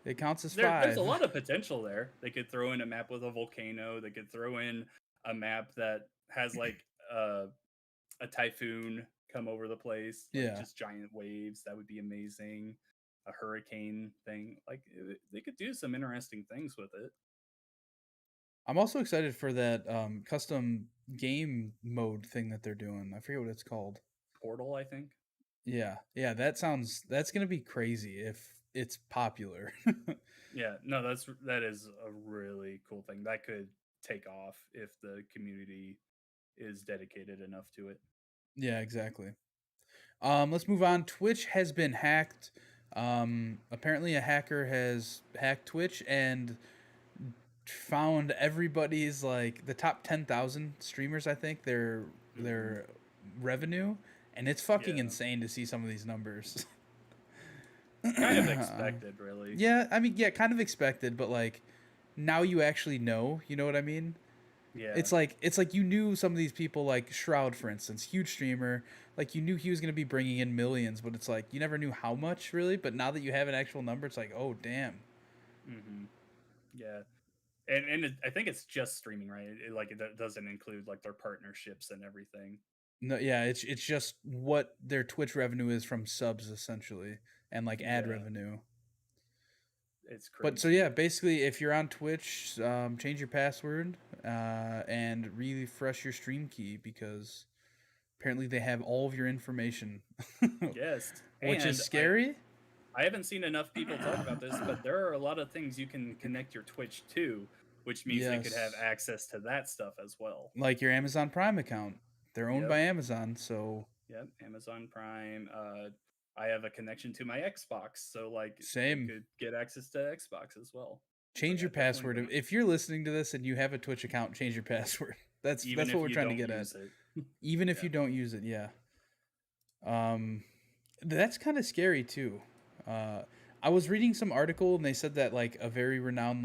it counts as There's a 5. lot of potential there. They could throw in a map with a volcano. They could throw in a map that has like a typhoon come over the place, like Yeah, just giant waves. That would be amazing. A hurricane thing. Like they could do some interesting things with it. I'm also excited for that custom game mode thing that they're doing. I forget what it's called. Portal, I think. Yeah, yeah, that's gonna be crazy if it's popular. Yeah, no, that is a really cool thing. That could take off if the community is dedicated enough to it. Yeah, exactly. Let's move on. Twitch has been hacked. Apparently, a hacker has hacked Twitch and found everybody's like the top 10,000 streamers. I think Hmm. their revenue, and it's fucking Yeah. insane to see some of these numbers. Kind of expected, really. Yeah, I mean, yeah, kind of expected, but like now you actually know. You know what I mean? Yeah. It's like you knew some of these people, like Shroud, for instance, huge streamer. Like you knew he was gonna be bringing in millions, but it's like you never knew how much really. But now that you have an actual number, it's like, oh damn. Hmm. Yeah. I think it's just streaming, right? Like it doesn't include like their partnerships and everything. No, yeah, it's just what their Twitch revenue is from subs essentially, and like ad Yeah, revenue. it's But so yeah, crazy. basically, if you're on Twitch, change your password and refresh your stream key because apparently they have all of your information, Yes, which is and scary. I haven't seen enough people talk about this, but there are a lot of things you can connect your Twitch to, which means they could have Yes, access to that stuff as well. like your Amazon Prime account, they're owned Yep, by Amazon, so yep. Amazon Prime. I have a connection to my Xbox, so like they same. could get access to Xbox as well. So Change yeah, your definitely password gonna. if you're listening to this and you have a Twitch account. Change your password. That's Even that's what if we're you trying to don't get at. use it. Even if Yeah. you don't use it, yeah. Um, that's kind of scary too. Uh, I was reading some article and they said that like a very renowned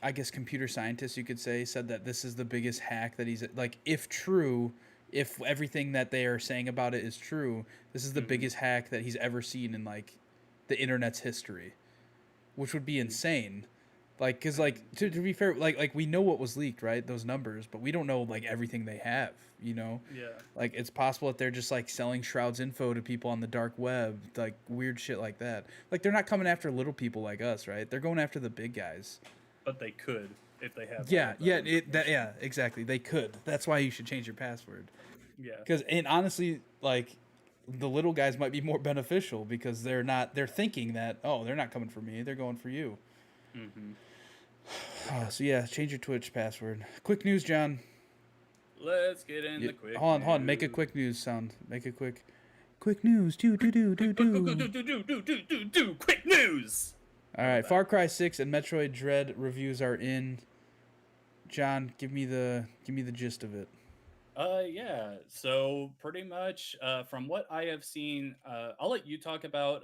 I guess computer scientist you could say said that this is the biggest hack that he's like if true, if everything that they are saying about it is true, this is the Hmm. biggest hack that he's ever seen in like the internet's history, which would be insane. Like, cause like to be fair, like we know what was leaked, right? Those numbers, but we don't know like everything they have. You know, Yeah. like it's possible that they're just like selling Shroud's info to people on the dark web, like weird shit like that. Like they're not coming after little people like us, right? They're going after the big guys. But they could if they have all Yeah, of that yeah, information. yeah, exactly. They could. That's why you should change your password. Yeah. Because and honestly, like the little guys might be more beneficial because they're thinking that oh they're not coming for me, they're going for you. Hmm. For sure. So yeah, change your Twitch password. Quick news, John. Let's get in Yeah, the quick hold on. Make a news. quick news sound. Make a quick news. Do do do do Quick, quick, quick, do. quick news. All How about right, that? Far Cry 6 and Metroid Dread reviews are in. John, give me the gist of it. Yeah. So pretty much, from what I have seen, I'll let you talk about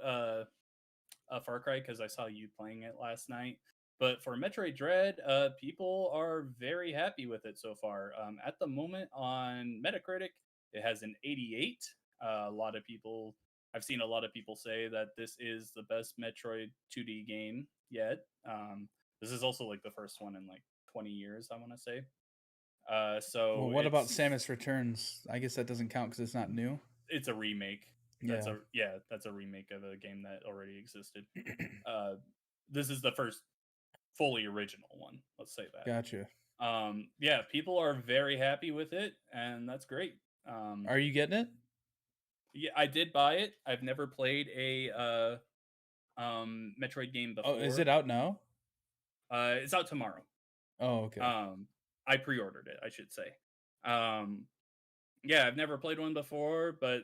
Far Cry because I saw you playing it last night. But for Metroid Dread, people are very happy with it so far. At the moment on Metacritic, it has an 88. A lot of people, I've seen a lot of people say that this is the best Metroid 2D game yet. This is also like the first one in like 20 years, I want to say. Well, So what about Samus Returns? I guess that doesn't count because it's not new. it's a remake. Yeah, That's a remake of a game that already existed. Uh, this is the first fully original one. Let's say that. gotcha. Yeah, people are very happy with it, and that's great. Are you getting it? Yeah, I did buy it. I've never played a Metroid game Oh, is it before. out now? It's out tomorrow. Oh, okay. Um, I pre-ordered it, I should say. Um, yeah, I've never played one before, but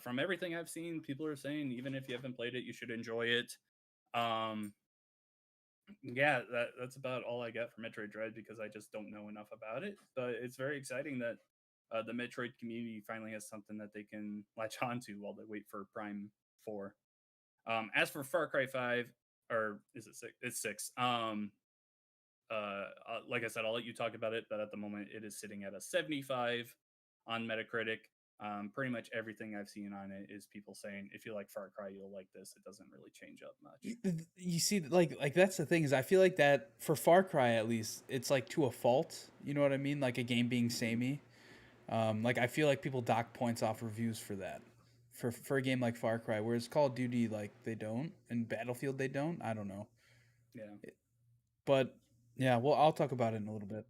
from everything I've seen, people are saying even if you haven't played it, you should enjoy it. Um, yeah, that's about all I got for Metroid Dread because I just don't know enough about it. But it's very exciting that the Metroid community finally has something that they can latch onto while they wait for Prime 4. As for Far Cry 5, or is it 6? It's 6. Like I said, I'll let you talk about it, but at the moment it is sitting at a 75 on Metacritic. Pretty much everything I've seen on it is people saying if you like Far Cry, you'll like this. It doesn't really change up much. You see, like that's the thing is I feel like that for Far Cry at least it's like to a fault. You know what I mean? Like a game being Hmm. samey. Like I feel like people dock points off reviews for that. For a game like Far Cry, whereas Call of Duty like they don't, and Battlefield they don't. I don't know, Yeah. but yeah, well I'll talk about it in a little bit.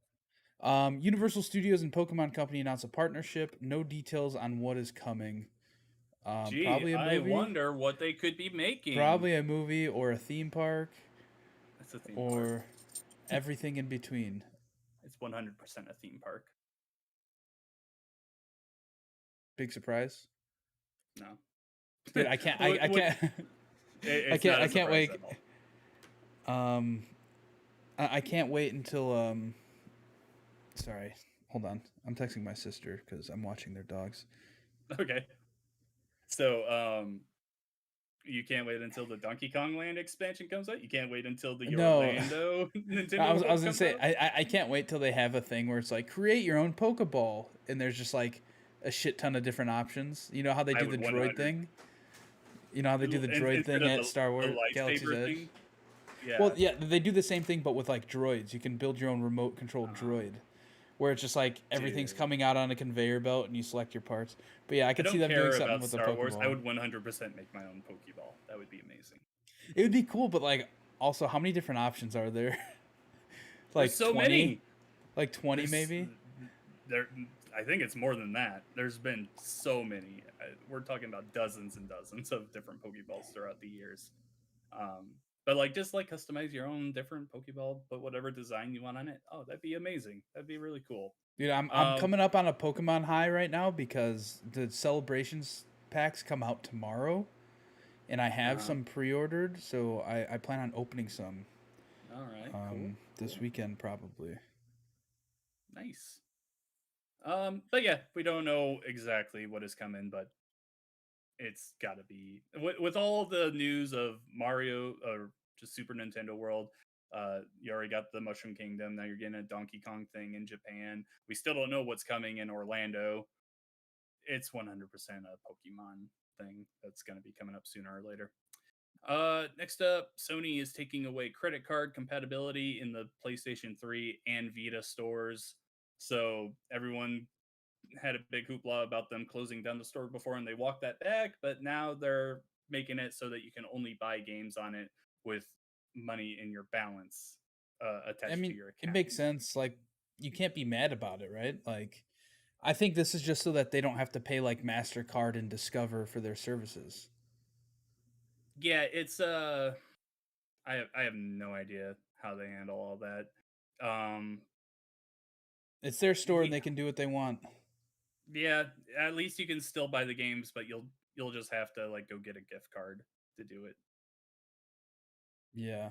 Universal Studios and Pokemon Company announced a partnership. No details on what is coming. Gee, Probably a I movie, wonder what they could be making. probably a movie or a theme park It's a theme park. or everything in between. It's 100% a theme park. Big surprise, No. dude. I can't. I What can't. it's not I a can't surprise wait. at all. Um, I can't wait until Sorry, hold on. I'm texting my sister because I'm watching their dogs. Okay. So, You can't wait until the Donkey Kong Land expansion comes out. You can't wait until the No, Orlando I Nintendo was I World was gonna comes say out. I can't wait till they have a thing where it's like create your own Pokeball, and there's just like a shit ton of different options. You know how they I do would the one droid hundred thing. You know how they do the droid instead thing of at Star the Wars Galaxy's lightsaber Edge. thing. Well, Yeah. yeah, they do the same thing, but with like droids. You can build your own remote controlled Oh, droid, where it's just like everything's dude. coming out on a conveyor belt, and you select your parts. But yeah, I I could see don't them doing care something about with the Star Wars. I Pokeball. would 100% make my own Pokeball. That would be amazing. It would be cool, but like also, how many different options are there? There's Like so 20, many. like 20 There's maybe. there. I think it's more than that. There's been so many. We're talking about dozens and dozens of different Pokeballs throughout the years. But like, just like customize your own different Pokeball, put whatever design you want on it. Oh, that'd be amazing. That'd be really cool. Dude, I'm Um, coming up on a Pokemon high right now because the celebrations packs come out tomorrow, and I have uh, some pre-ordered, so I plan on opening some all right, cool, this cool, weekend probably. nice. But yeah, we don't know exactly what is coming, but it's got to be with all the news of Mario or just Super Nintendo World. You already got the Mushroom Kingdom. Now you're getting a Donkey Kong thing in Japan. We still don't know what's coming in Orlando. It's 100% a Pokemon thing that's going to be coming up sooner or later. Next up, Sony is taking away credit card compatibility in the PlayStation 3 and Vita stores. So everyone had a big hoopla about them closing down the store before and they walked that back, but now they're making it so that you can only buy games on it with money in your balance I attached to mean, your it account. makes sense. Like, you can't be mad about it, right? Like, I think this is just so that they don't have to pay like Mastercard and Discover for their services. Yeah, it's I have no idea how they handle all that. Um It's their store and yeah, they can do what they want. yeah, at least you can still buy the games, but you'll just have to like go get a gift card to do it. Yeah.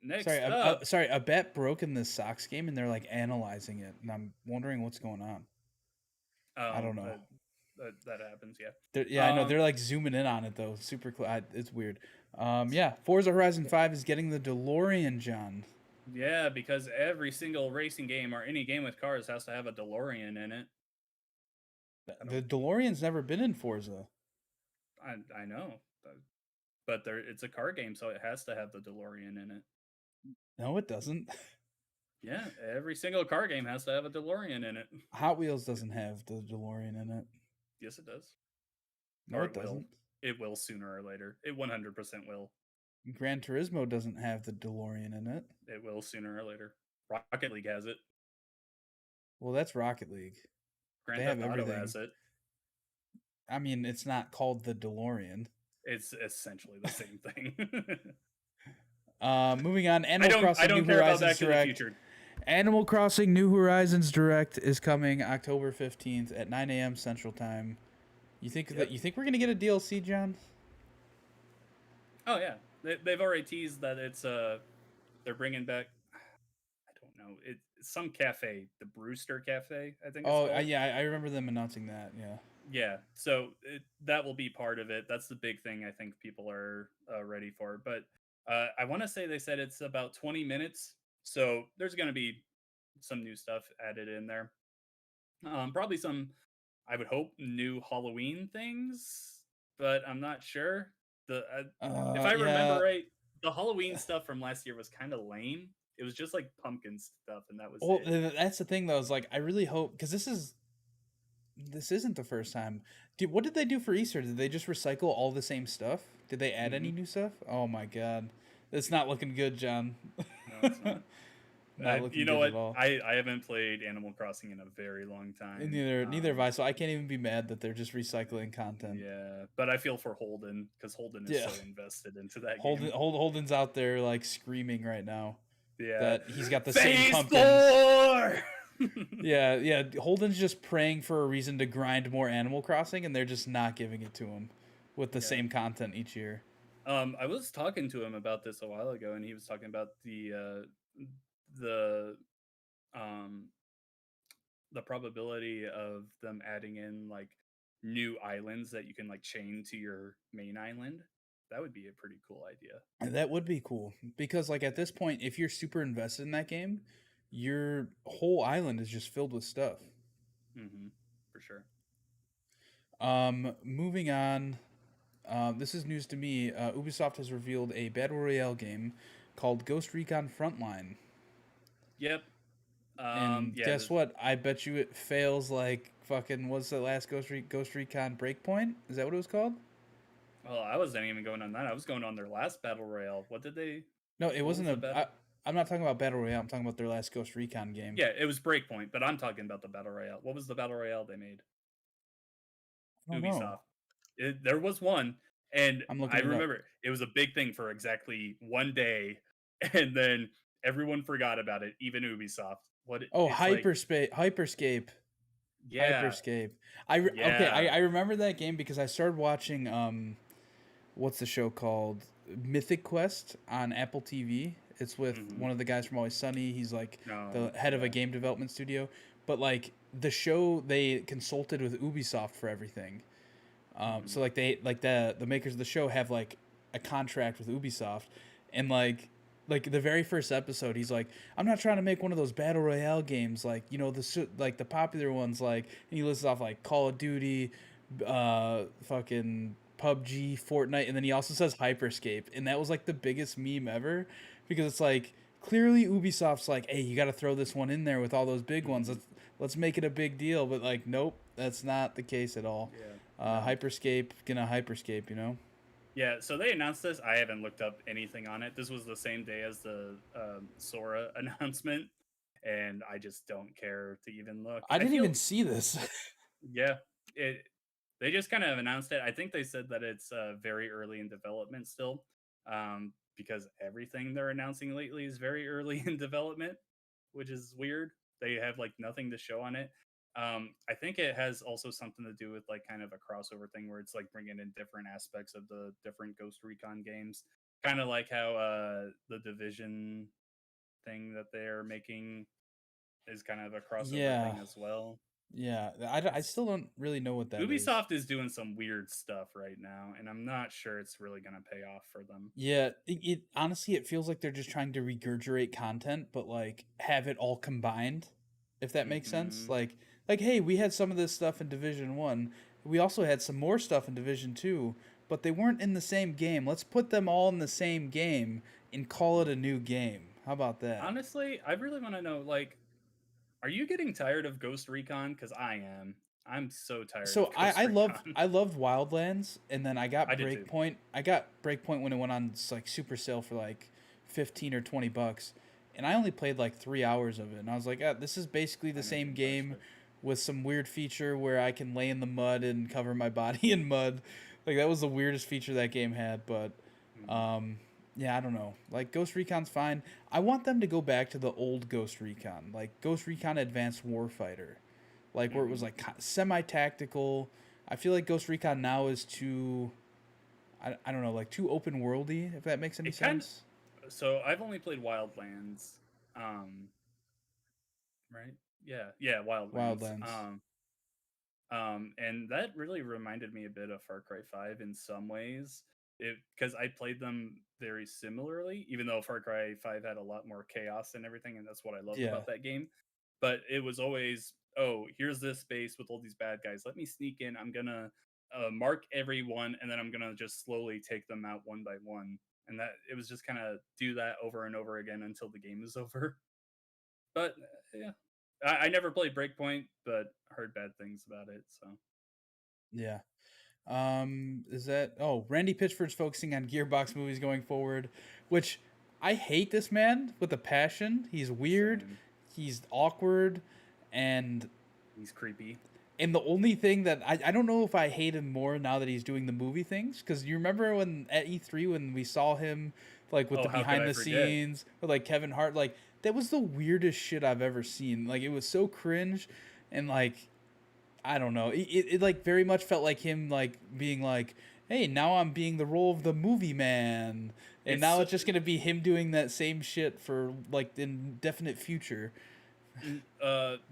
Next up, Sorry, a bet broke in this Sox game, and they're like analyzing it, and I'm wondering what's going on. I oh, don't know. that happens, yeah. Yeah, I know Um they're like zooming in on it though. It's weird. Yeah, Forza Horizon 5 is getting the DeLorean, John. Yeah, because every single racing game or any game with cars has to have a DeLorean in it. I The don't. DeLorean's never been in Forza. I know, but there it's a car game, so it has to have the DeLorean in it. No, it doesn't. Yeah, every single car game has to have a DeLorean in it. Hot Wheels doesn't have the DeLorean in it. Yes, it does, No, or it it will. doesn't. It will sooner or later. It 100% will. Gran Turismo doesn't have the DeLorean in it. It will sooner or later. Rocket League has it. Well, that's Rocket League. Grand They have Theft Auto everything. has it. I mean, it's not called the DeLorean. It's essentially the same thing. Moving on, I don't care about Back to the Future. Animal Crossing New Horizons Direct is coming October 15th at 9 a.m. Central Time. Yep. You think we're gonna get a DLC, John? Oh yeah, they've already teased that it's they're bringing back. I don't know. It's some cafe, the Brewster Cafe, I think it's Oh, called. yeah, I remember them announcing that. Yeah. Yeah, so that will be part of it. That's the big thing I think people are ready for. But I want to say they said it's about 20 minutes, so there's going to be some new stuff added in there. Probably some, I would hope, new Halloween things, but I'm not sure. The If I remember Yeah. right, the Halloween stuff from last year was kind of lame. It was just like pumpkin stuff, and that was Well, it. that's the thing though. Is like I really hope because this isn't the first time. What did they do for Easter? Did they just recycle all the same stuff? Did they add any Hmm. new stuff? Oh my god, it's not looking good, John. No, it's not. Not You looking know good at what? all. I haven't played Animal Crossing in a very long And time. neither have I, so I can't even be mad that they're just recycling content. Yeah, but I feel for Holden because Holden is Yeah, so invested into that game. Holden's out there like screaming right now Yeah, that he's got the same Phase pumpkins. 4. Yeah, yeah. Holden's just praying for a reason to grind more Animal Crossing, and they're just not giving it to him with the Yeah. same content each year. I was talking to him about this a while ago, and he was talking about the um the probability of them adding in like new islands that you can like chain to your main island. That would be a pretty cool idea. And that would be cool because, like, at Yeah. this point, if you're super invested in that game, your whole island is just filled with stuff. For sure. Moving on. This is news to me. Ubisoft has revealed a battle royale game called Ghost Recon Frontline. Yep. And Yeah. guess what? I bet you it fails like fucking. What's the last Ghost Recon Breakpoint? Is that what it was called? Well, I wasn't even going on that. I was going on their last battle royale. What did they? No, it What wasn't was the a. battle? I'm not talking about battle royale. I'm talking about their last Ghost Recon game. Yeah, it was Breakpoint, but I'm talking about the battle royale. What was the battle royale they made? I don't know. Ubisoft. There was one, and I'm I looking it up. remember it was a big thing for exactly one day, and then everyone forgot about it, even Ubisoft. What Oh, it's like? Hyperscape. Yeah, Hyperscape. Okay, yeah. I remember that game because I started watching what's the show called? Mythic Quest on Apple TV. It's with hmm one of the guys from Always Sunny. He's like the No, head of a yeah. game development studio. But like the show, they consulted with Ubisoft for everything. hmm So like the makers of the show have like a contract with Ubisoft, and like the very first episode, he's like, I'm not trying to make one of those battle royale games like like the popular ones like, and he lists off like Call of Duty, fucking PUBG, Fortnite, and then he also says Hyperscape, and that was like the biggest meme ever because it's like clearly Ubisoft's like, hey, you got to throw this one in there with all those big ones. hmm Let's make it a big deal, but like nope, that's not the case at all. Yeah, no. Hyperscape, gonna Hyperscape, you know? Yeah, so they announced this. I haven't looked up anything on it. This was the same day as the Sora announcement, and I just don't care to even look. I I didn't even feel, see this. yeah, it. They just kind of announced it. I think they said that it's very early in development still, because everything they're announcing lately is very early in development, which is weird. They have like nothing to show on it. I think it has also something to do with like kind of a crossover thing where it's like bringing in different aspects of the different Ghost Recon games, kind of like how the Division thing that they're making is kind of a crossover Yeah, thing as well. yeah. I It's still don't really know what that is. Ubisoft is doing some weird stuff right now, and I'm not sure it's really gonna pay off for them. Yeah, it honestly it feels like they're just trying to regurgitate content, but like have it all combined, if that makes sense. hmm Like hey, we had some of this stuff in Division 1. We also had some more stuff in Division 2, but they weren't in the same game. Let's put them all in the same game and call it a new game. How about that? Honestly, I really want to know, like, are you getting tired of Ghost Recon? Because I am. I'm so tired of So Ghost Recon. I loved Wildlands, and then I I got did too. Breakpoint. I got Breakpoint when it went on like super sale for like 15 or $20, and I only played like 3 hours of it, and I was like, this is basically the I never same even touched game it. with some weird feature where I can lay in the mud and cover my body in mud. Like that was the weirdest feature that game had, but Mhm. um, yeah, I don't know. Like Ghost Recon's fine. I want them to go back to the old Ghost Recon, like Ghost Recon Advanced Warfighter, like where it was Mhm. like semi tactical. I feel like Ghost Recon now is too, I don't know, like too open worldy, if that makes any It kind sense. of. So I've only played Wildlands. Um, right? Yeah, yeah, Wildlands. Wildlands. And that really reminded me a bit of Far Cry 5 in some ways. It because I played them very similarly, even though Far Cry 5 had a lot more chaos and everything, and that's what I loved Yeah. about that game. But it was always, oh, here's this space with all these bad guys. Let me sneak in. I'm gonna mark everyone, and then I'm gonna just slowly take them out one by one. And that it was just kind of do that over and over again until the game is over. But yeah, I never played Breakpoint, but heard bad things about it. So Yeah. Is that Randy Pitchford's focusing on Gearbox movies going forward, which I hate this man with a passion. He's weird, same. he's awkward, and He's creepy. the only thing that I don't know if I hate him more now that he's doing the movie things, because you remember when at E3 when we saw him like with Oh, the how could behind I the forget? scenes with like Kevin Hart, like that was the weirdest shit I've ever seen. Like it was so cringe, and like I don't know. It like very much felt like him like being like, hey, now I'm being the role of the movie man. And It's now it's just gonna be him doing that same shit for like the indefinite future.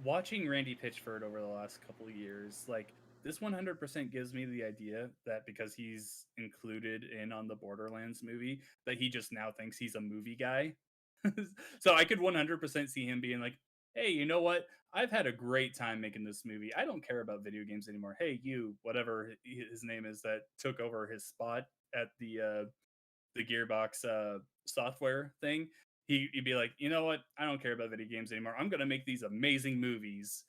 watching Randy Pitchford over the last couple of years, like This 100% gives me the idea that because he's included in on the Borderlands movie, that he just now thinks he's a movie guy. So I could 100% see him being like, "Hey, you know what? I've had a great time making this movie. I don't care about video games anymore. Hey, you, whatever his name is that took over his spot at the Gearbox software thing." He'd be like, "You know what? I don't care about video games anymore. I'm gonna make these amazing movies."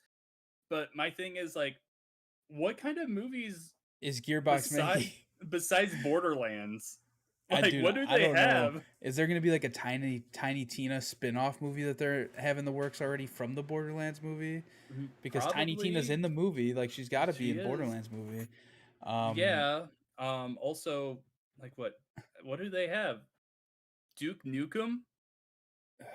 But my thing is like, what kind of movies Is Gearbox besides making? besides Borderlands? Like, Dude, what do I they don't know. have? Is there gonna be like a Tiny Tina spin-off movie that they're having the works already from the Borderlands movie? Because Tiny Tina's in Probably the movie, like she's got to be she in is. Borderlands movie. Um, Yeah. Also, like what do they have? Duke Nukem?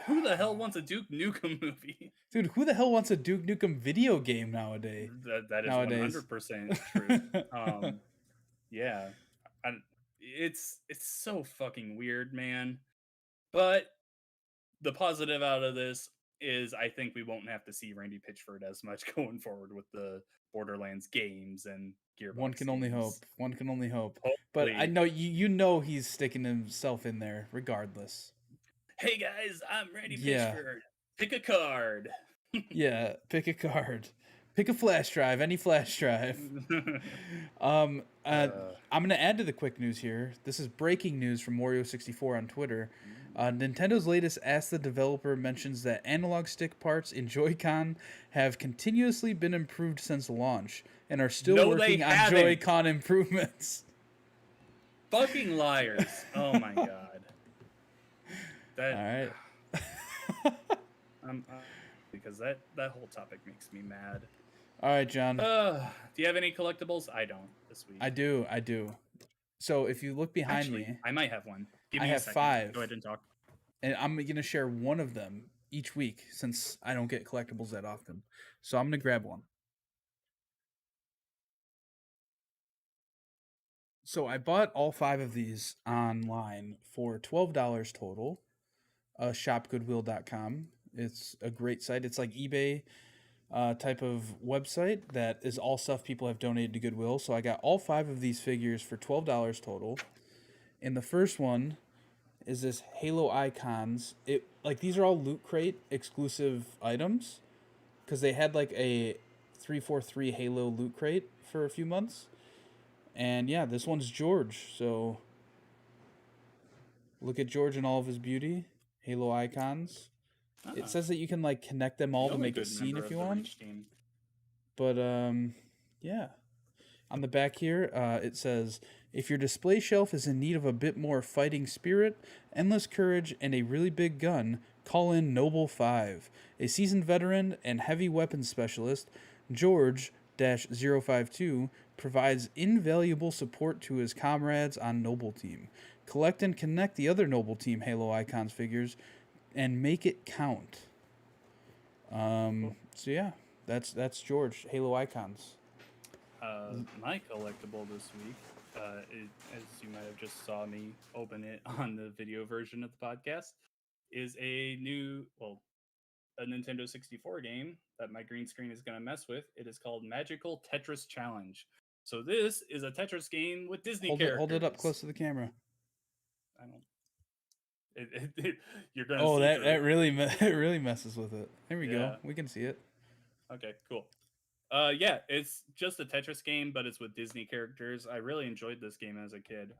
Who the hell wants a Duke Nukem movie? dude, who the hell wants a Duke Nukem video game nowadays? That is Nowadays. 100% truth. Yeah. I, it's so fucking weird, man. But the positive out of this is I think we won't have to see Randy Pitchford as much going forward with the Borderlands games and One Gearbox can only games. hope. One can only hope. But I Hopefully, know you know he's sticking himself in there regardless. hey guys, I'm Randy Yeah. Pitchford. Pick a card. Yeah, pick a card. Pick a flash drive, any flash drive. Um, uh, uh, I'm gonna add to the quick news here. This is breaking news from Wario64 on Twitter. Nintendo's latest Ask the Developer mentions that analog stick parts in Joy-Con have continuously been improved since launch and are still no, they working on haven't. Joy-Con improvements. Fucking liars. Oh my god. That. All right. I'm because that whole topic makes me mad. All right, John. Do you have any collectibles? I don't this week. I do. So if you look behind Actually, me, I might have one. Give I me a have second. 5. Go ahead and talk. And I'm gonna share one of them each week since I don't get collectibles that often. So I'm gonna grab one. So I bought all 5 of these online for $12 total. Shopgoodwill.com. It's a great site. It's like eBay type of website that is all stuff people have donated to Goodwill. So I got all 5 of these figures for $12 total. And the first one is this Halo Icons. It like these are all Loot Crate exclusive items because they had like a 343 Halo Loot Crate for a few months. And yeah, this one's George. So look at George in all of his beauty. Halo Icons. It says that you can like connect them all to I'm a make a good scene member if you of the want. Reach team. But yeah. On the back here, it says, if your display shelf is in need of a bit more fighting spirit, endless courage, and a really big gun, call in Noble 5. A seasoned veteran and heavy weapons specialist, George 052 provides invaluable support to his comrades on Noble Team. Collect and connect the other Noble Team Halo Icons figures and make it count. So yeah, that's George, Halo Icons. My collectible this week, as you might have just saw me open it on the video version of the podcast, is a Nintendo 64 game that my green screen is going to mess with. It is called Magical Tetris Challenge. So this is a Tetris game with Disney characters. Hold it up close to the camera. I don't. You're gonna. Oh, see that through it really messes with it. There we go. Yeah. We can see it. Okay, cool. Yeah, it's just a Tetris game, but it's with Disney characters. I really enjoyed this game as a kid.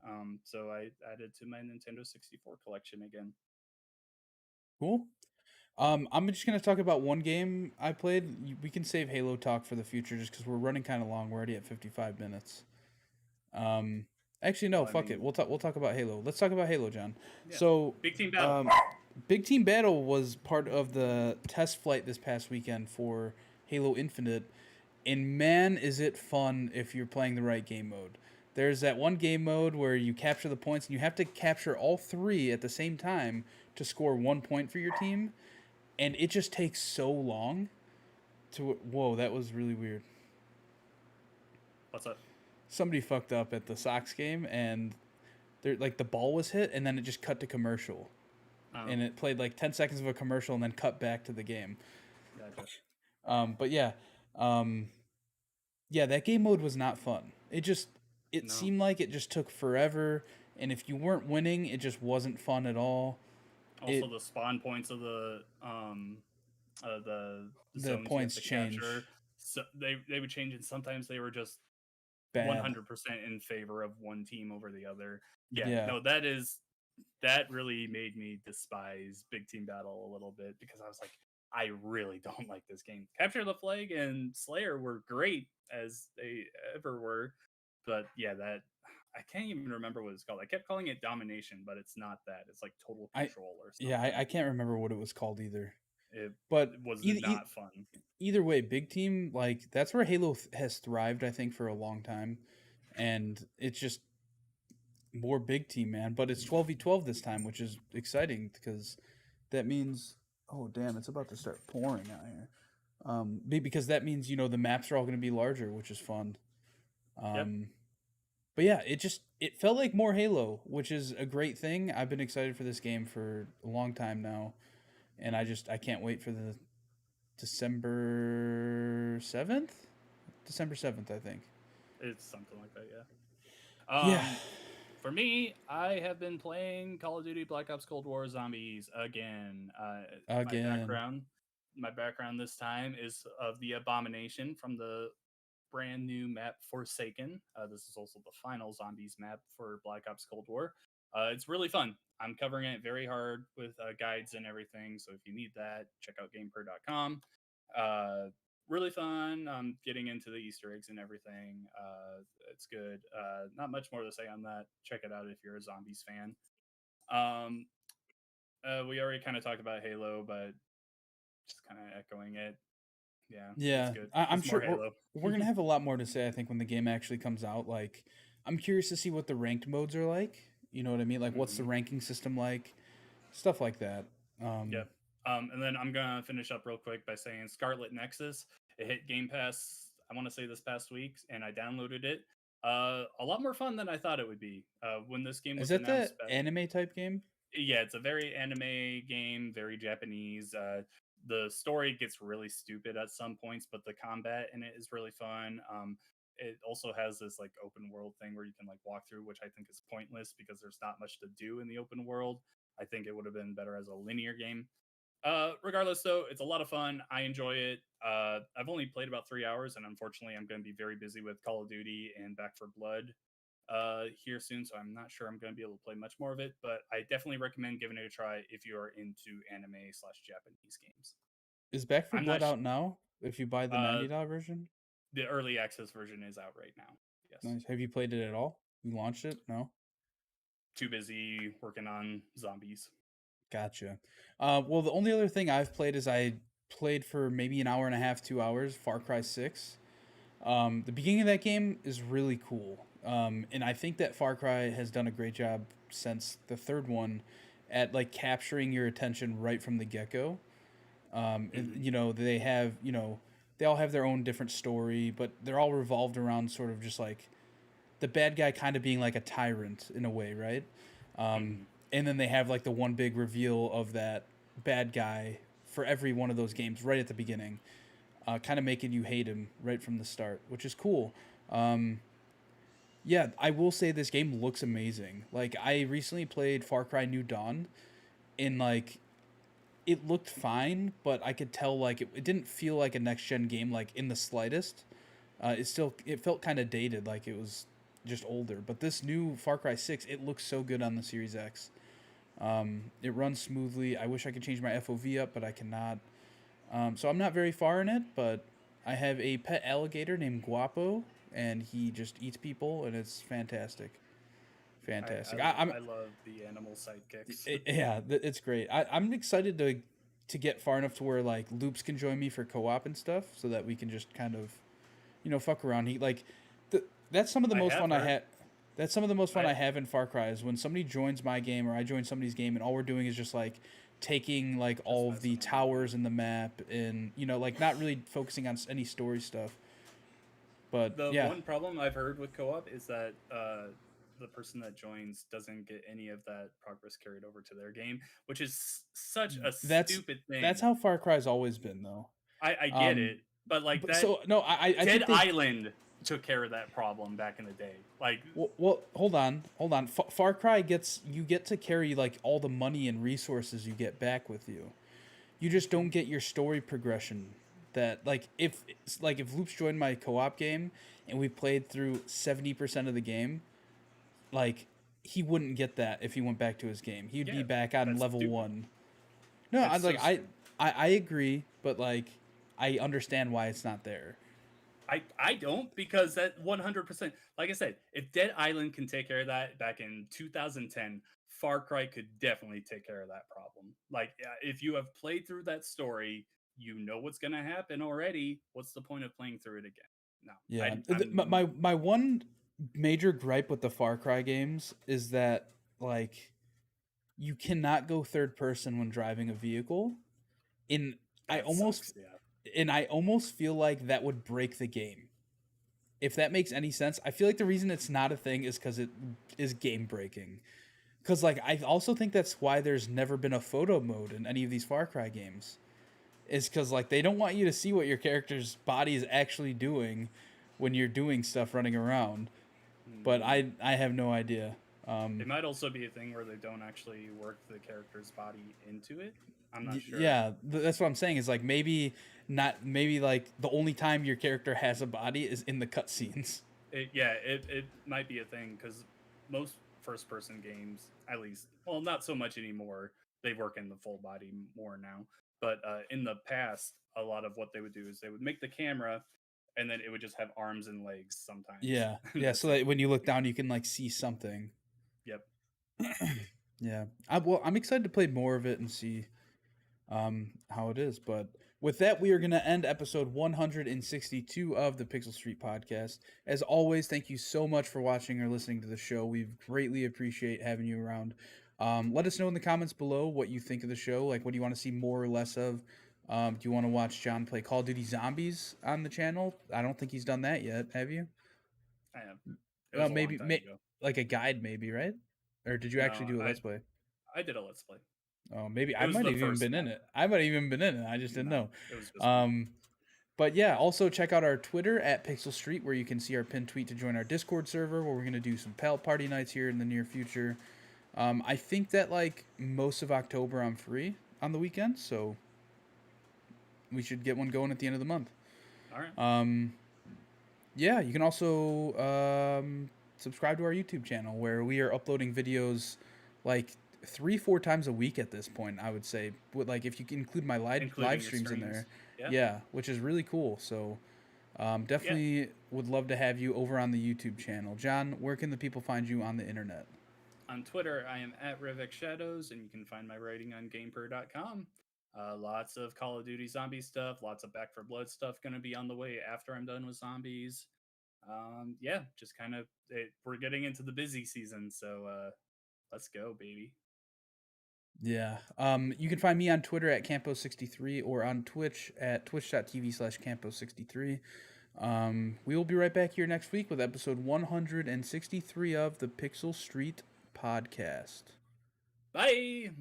So I added to my Nintendo 64 collection again. Cool. I'm just gonna talk about one game I played. We can save Halo talk for the future, just because we're running kind of long. We're already at 55 minutes. Actually, no. Well, I Fuck it. mean- We'll talk about Halo. Let's talk about Halo, John. Yeah. So, Big Team Battle. Big Team Battle was part of the test flight this past weekend for Halo Infinite, and man, is it fun if you're playing the right game mode. There's that one game mode where you capture the points, and you have to capture all 3 at the same time to score 1 point for your team, and it just takes so long to... Whoa, that was really weird. What's up? Somebody fucked up at the Sox game, and like the ball was hit, and then it just cut to commercial. And it played like 10 seconds of a commercial and then cut back to the game. Gotcha. But yeah, Yeah, that game mode was not fun. It No. seemed like it just took forever, and if you weren't winning, it just wasn't fun at all. Also, It the spawn points of the the zones you have points to capture, change so they would change, and sometimes they were just bad. 100% in favor of one team over the other. Yeah, Yeah. no, that really made me despise Big Team Battle a little bit because I was like, I really don't like this game. Capture the Flag and Slayer were great as they ever were, but yeah, that I can't even remember what it's called. I kept calling it Domination, but it's not that. It's like Total I Control or yeah, I something. can't remember what it was called either. It But was either not fun. either way, big team, like that's where Halo has thrived, I think, for a long time, and it's just more big team, man. But it's 12v12 this time, which is exciting because that means, oh damn, it's about to start pouring out here. Because that means the maps are all going to be larger, which is fun. Yep. Um, but yeah, it felt like more Halo, which is a great thing. I've been excited for this game for a long time now, and I can't wait for the December 7th. December 7th, I think. It's something like that, yeah. Yeah, For me, I have been playing Call of Duty Black Ops Cold War Zombies again. My again. background, my background this time is of the Abomination from the brand new map Forsaken. This is also the final zombies map for Black Ops Cold War. It's really fun. I'm covering it very hard with guides and everything. So if you need that, check out gameper.com. Uh, Really fun. Getting into the Easter eggs and everything. It's good. Not much more to say on that. Check it out if you're a zombies fan. Um, we already kind of talked about Halo, but just kind of echoing it. Yeah, it's Yeah, good. I'm It's more sure Halo. we're gonna have a lot more to say. I think when the game actually comes out, like I'm curious to see what the ranked modes are like. You know what I mean? Like, what's the Hmm. ranking system like? Stuff like that. Yep. And then I'm gonna finish up real quick by saying Scarlet Nexus. It hit Game Pass. I want to say this past week, and I downloaded it. A lot more fun than I thought it would be. When this game Is was that the announced back, anime type game? yeah, it's a very anime game, very Japanese. The story gets really stupid at some points, but the combat in it is really fun. It also has this like open world thing where you can like walk through, which I think is pointless because there's not much to do in the open world. I think it would have been better as a linear game. Regardless, though, it's a lot of fun. I enjoy it. I've only played about 3 hours, and unfortunately, I'm going to be very busy with Call of Duty and Back for Blood here soon, so I'm not sure I'm going to be able to play much more of it. But I definitely recommend giving it a try if you are into anime slash Japanese games. Is Back for I'm Blood not. out now? If you buy the Uh, $90 version, the early access version is out right now. Yes. nice. Have you played it at all? You launched it? No. Too busy working on zombies. Gotcha. Well, the only other thing I've played is I played for maybe an hour and a half, 2 hours, Far Cry 6. The beginning of that game is really cool. And I think that Far Cry has done a great job since the third one at like capturing your attention right from the get go. Hmm. They have, they all have their own different story, but they're all revolved around sort of just like the bad guy kind of being like a tyrant in a way, right? Um, Hmm. and then they have like the one big reveal of that bad guy for every one of those games right at the beginning, kind of making you hate him right from the start, which is cool. Um, yeah, I will say this game looks amazing. Like I recently played Far Cry New Dawn, and like it looked fine, but I could tell like it didn't feel like a next gen game like in the slightest. It felt kind of dated, like it was just older. But this new Far Cry 6, it looks so good on the Series X. It runs smoothly. I wish I could change my FOV up, but I cannot. So I'm not very far in it, but I have a pet alligator named Guapo, and he just eats people, and it's fantastic. I, Fantastic. I I love the animal sidekicks. Yeah, it's great. I'm excited to get far enough to where like Loops can join me for co-op and stuff, so that we can just kind of fuck around. He like the that's some of the I most have fun I heard. had. That's some of the most fun I I have in Far Cry is when somebody joins my game or I join somebody's game and all we're doing is just like taking like just all of the messing around. towers in the map and like not really focusing on any story stuff. But The yeah, one problem I've heard with co-op is that the person that joins doesn't get any of that progress carried over to their game, which is such a that's stupid that's thing. how Far Cry's always been though. I get Um, it. But like But that, so no, I Dead think they. Island took care of that problem back in the day. Like, Well, hold on, hold on. Far Cry gets you get to carry like all the money and resources you get back with you. You just don't get your story progression. That if Loops joined my co-op game and we played through 70% of the game, like he wouldn't get that if he went back to his game. He'd be yeah, back on that's level stupid. 1. No, I That's like so stupid. I agree, but like I understand why it's not there. I don't, because that 100%, like I said, if Dead Island can take care of that back in 2010, Far Cry could definitely take care of that problem. Like, if you have played through that story, you know what's going to happen already. What's the point of playing through it again? No, Yeah, I'm my one major gripe with the Far Cry games is that like you cannot go third person when driving a vehicle. In I That almost sucks. Yeah. and I almost feel like that would break the game. If that makes any sense, I feel like the reason it's not a thing is because it is game breaking. Because like I also think that's why there's never been a photo mode in any of these Far Cry games. Is because like they don't want you to see what your character's body is actually doing when you're doing stuff running around. But Hmm. I have no idea. It might also be a thing where they don't actually work the character's body into it. I'm not sure. Yeah, that's what I'm saying. Is like maybe like the only time your character has a body is in the cutscenes. It might be a thing because most first person games, at least, well, not so much anymore. They work in the full body more now. But in the past, a lot of what they would do is they would make the camera, and then it would just have arms and legs sometimes. Yeah, And yeah. that's So it. that when you look down, you can like see something. Yep. Yeah, I'm excited to play more of it and see how it is. But with that, we are going to end episode 162 of the Pixel Street podcast. As always, thank you so much for watching or listening to the show. We greatly appreciate having you around. Let us know in the comments below what you think of the show. Like, what do you want to see more or less of? Do you want to watch John play Call of Duty Zombies on the channel? I don't think he's done that yet. Have you? I am. It Well, was a long maybe time ago. like a guide, maybe, right? Or did you actually No, do a let's play? I did a let's play. Oh, maybe It I was might the have even first been in one. it. I might have even been in it. I just didn't No, know. it was just me. Um, but yeah, also check out our Twitter at Pixel Street, where you can see our pinned tweet to join our Discord server, where we're gonna do some party nights here in the near future. I think that like most of October I'm free on the weekends, so we should get one going at the end of the month. All right. Yeah, you can also subscribe to our YouTube channel, where we are uploading videos like 3-4 times a week at this point. I would say, with like if you can include my live Including your streams in streams. there, Yeah. yeah, which is really cool. So Yeah. definitely would love to have you over on the YouTube channel. John, where can the people find you on the internet? On Twitter, I am at RevXShadows, and you can find my writing on GamePro.com. Lots of Call of Duty zombie stuff, lots of Back for Blood stuff going to be on the way after I'm done with zombies. Yeah, just kind of, we're getting into the busy season, so let's go, baby. Yeah. You can find me on Twitter at Campo63 or on Twitch at twitch.tv/Campo63. We will be right back here next week with episode 163 of the Pixel Street podcast. Bye.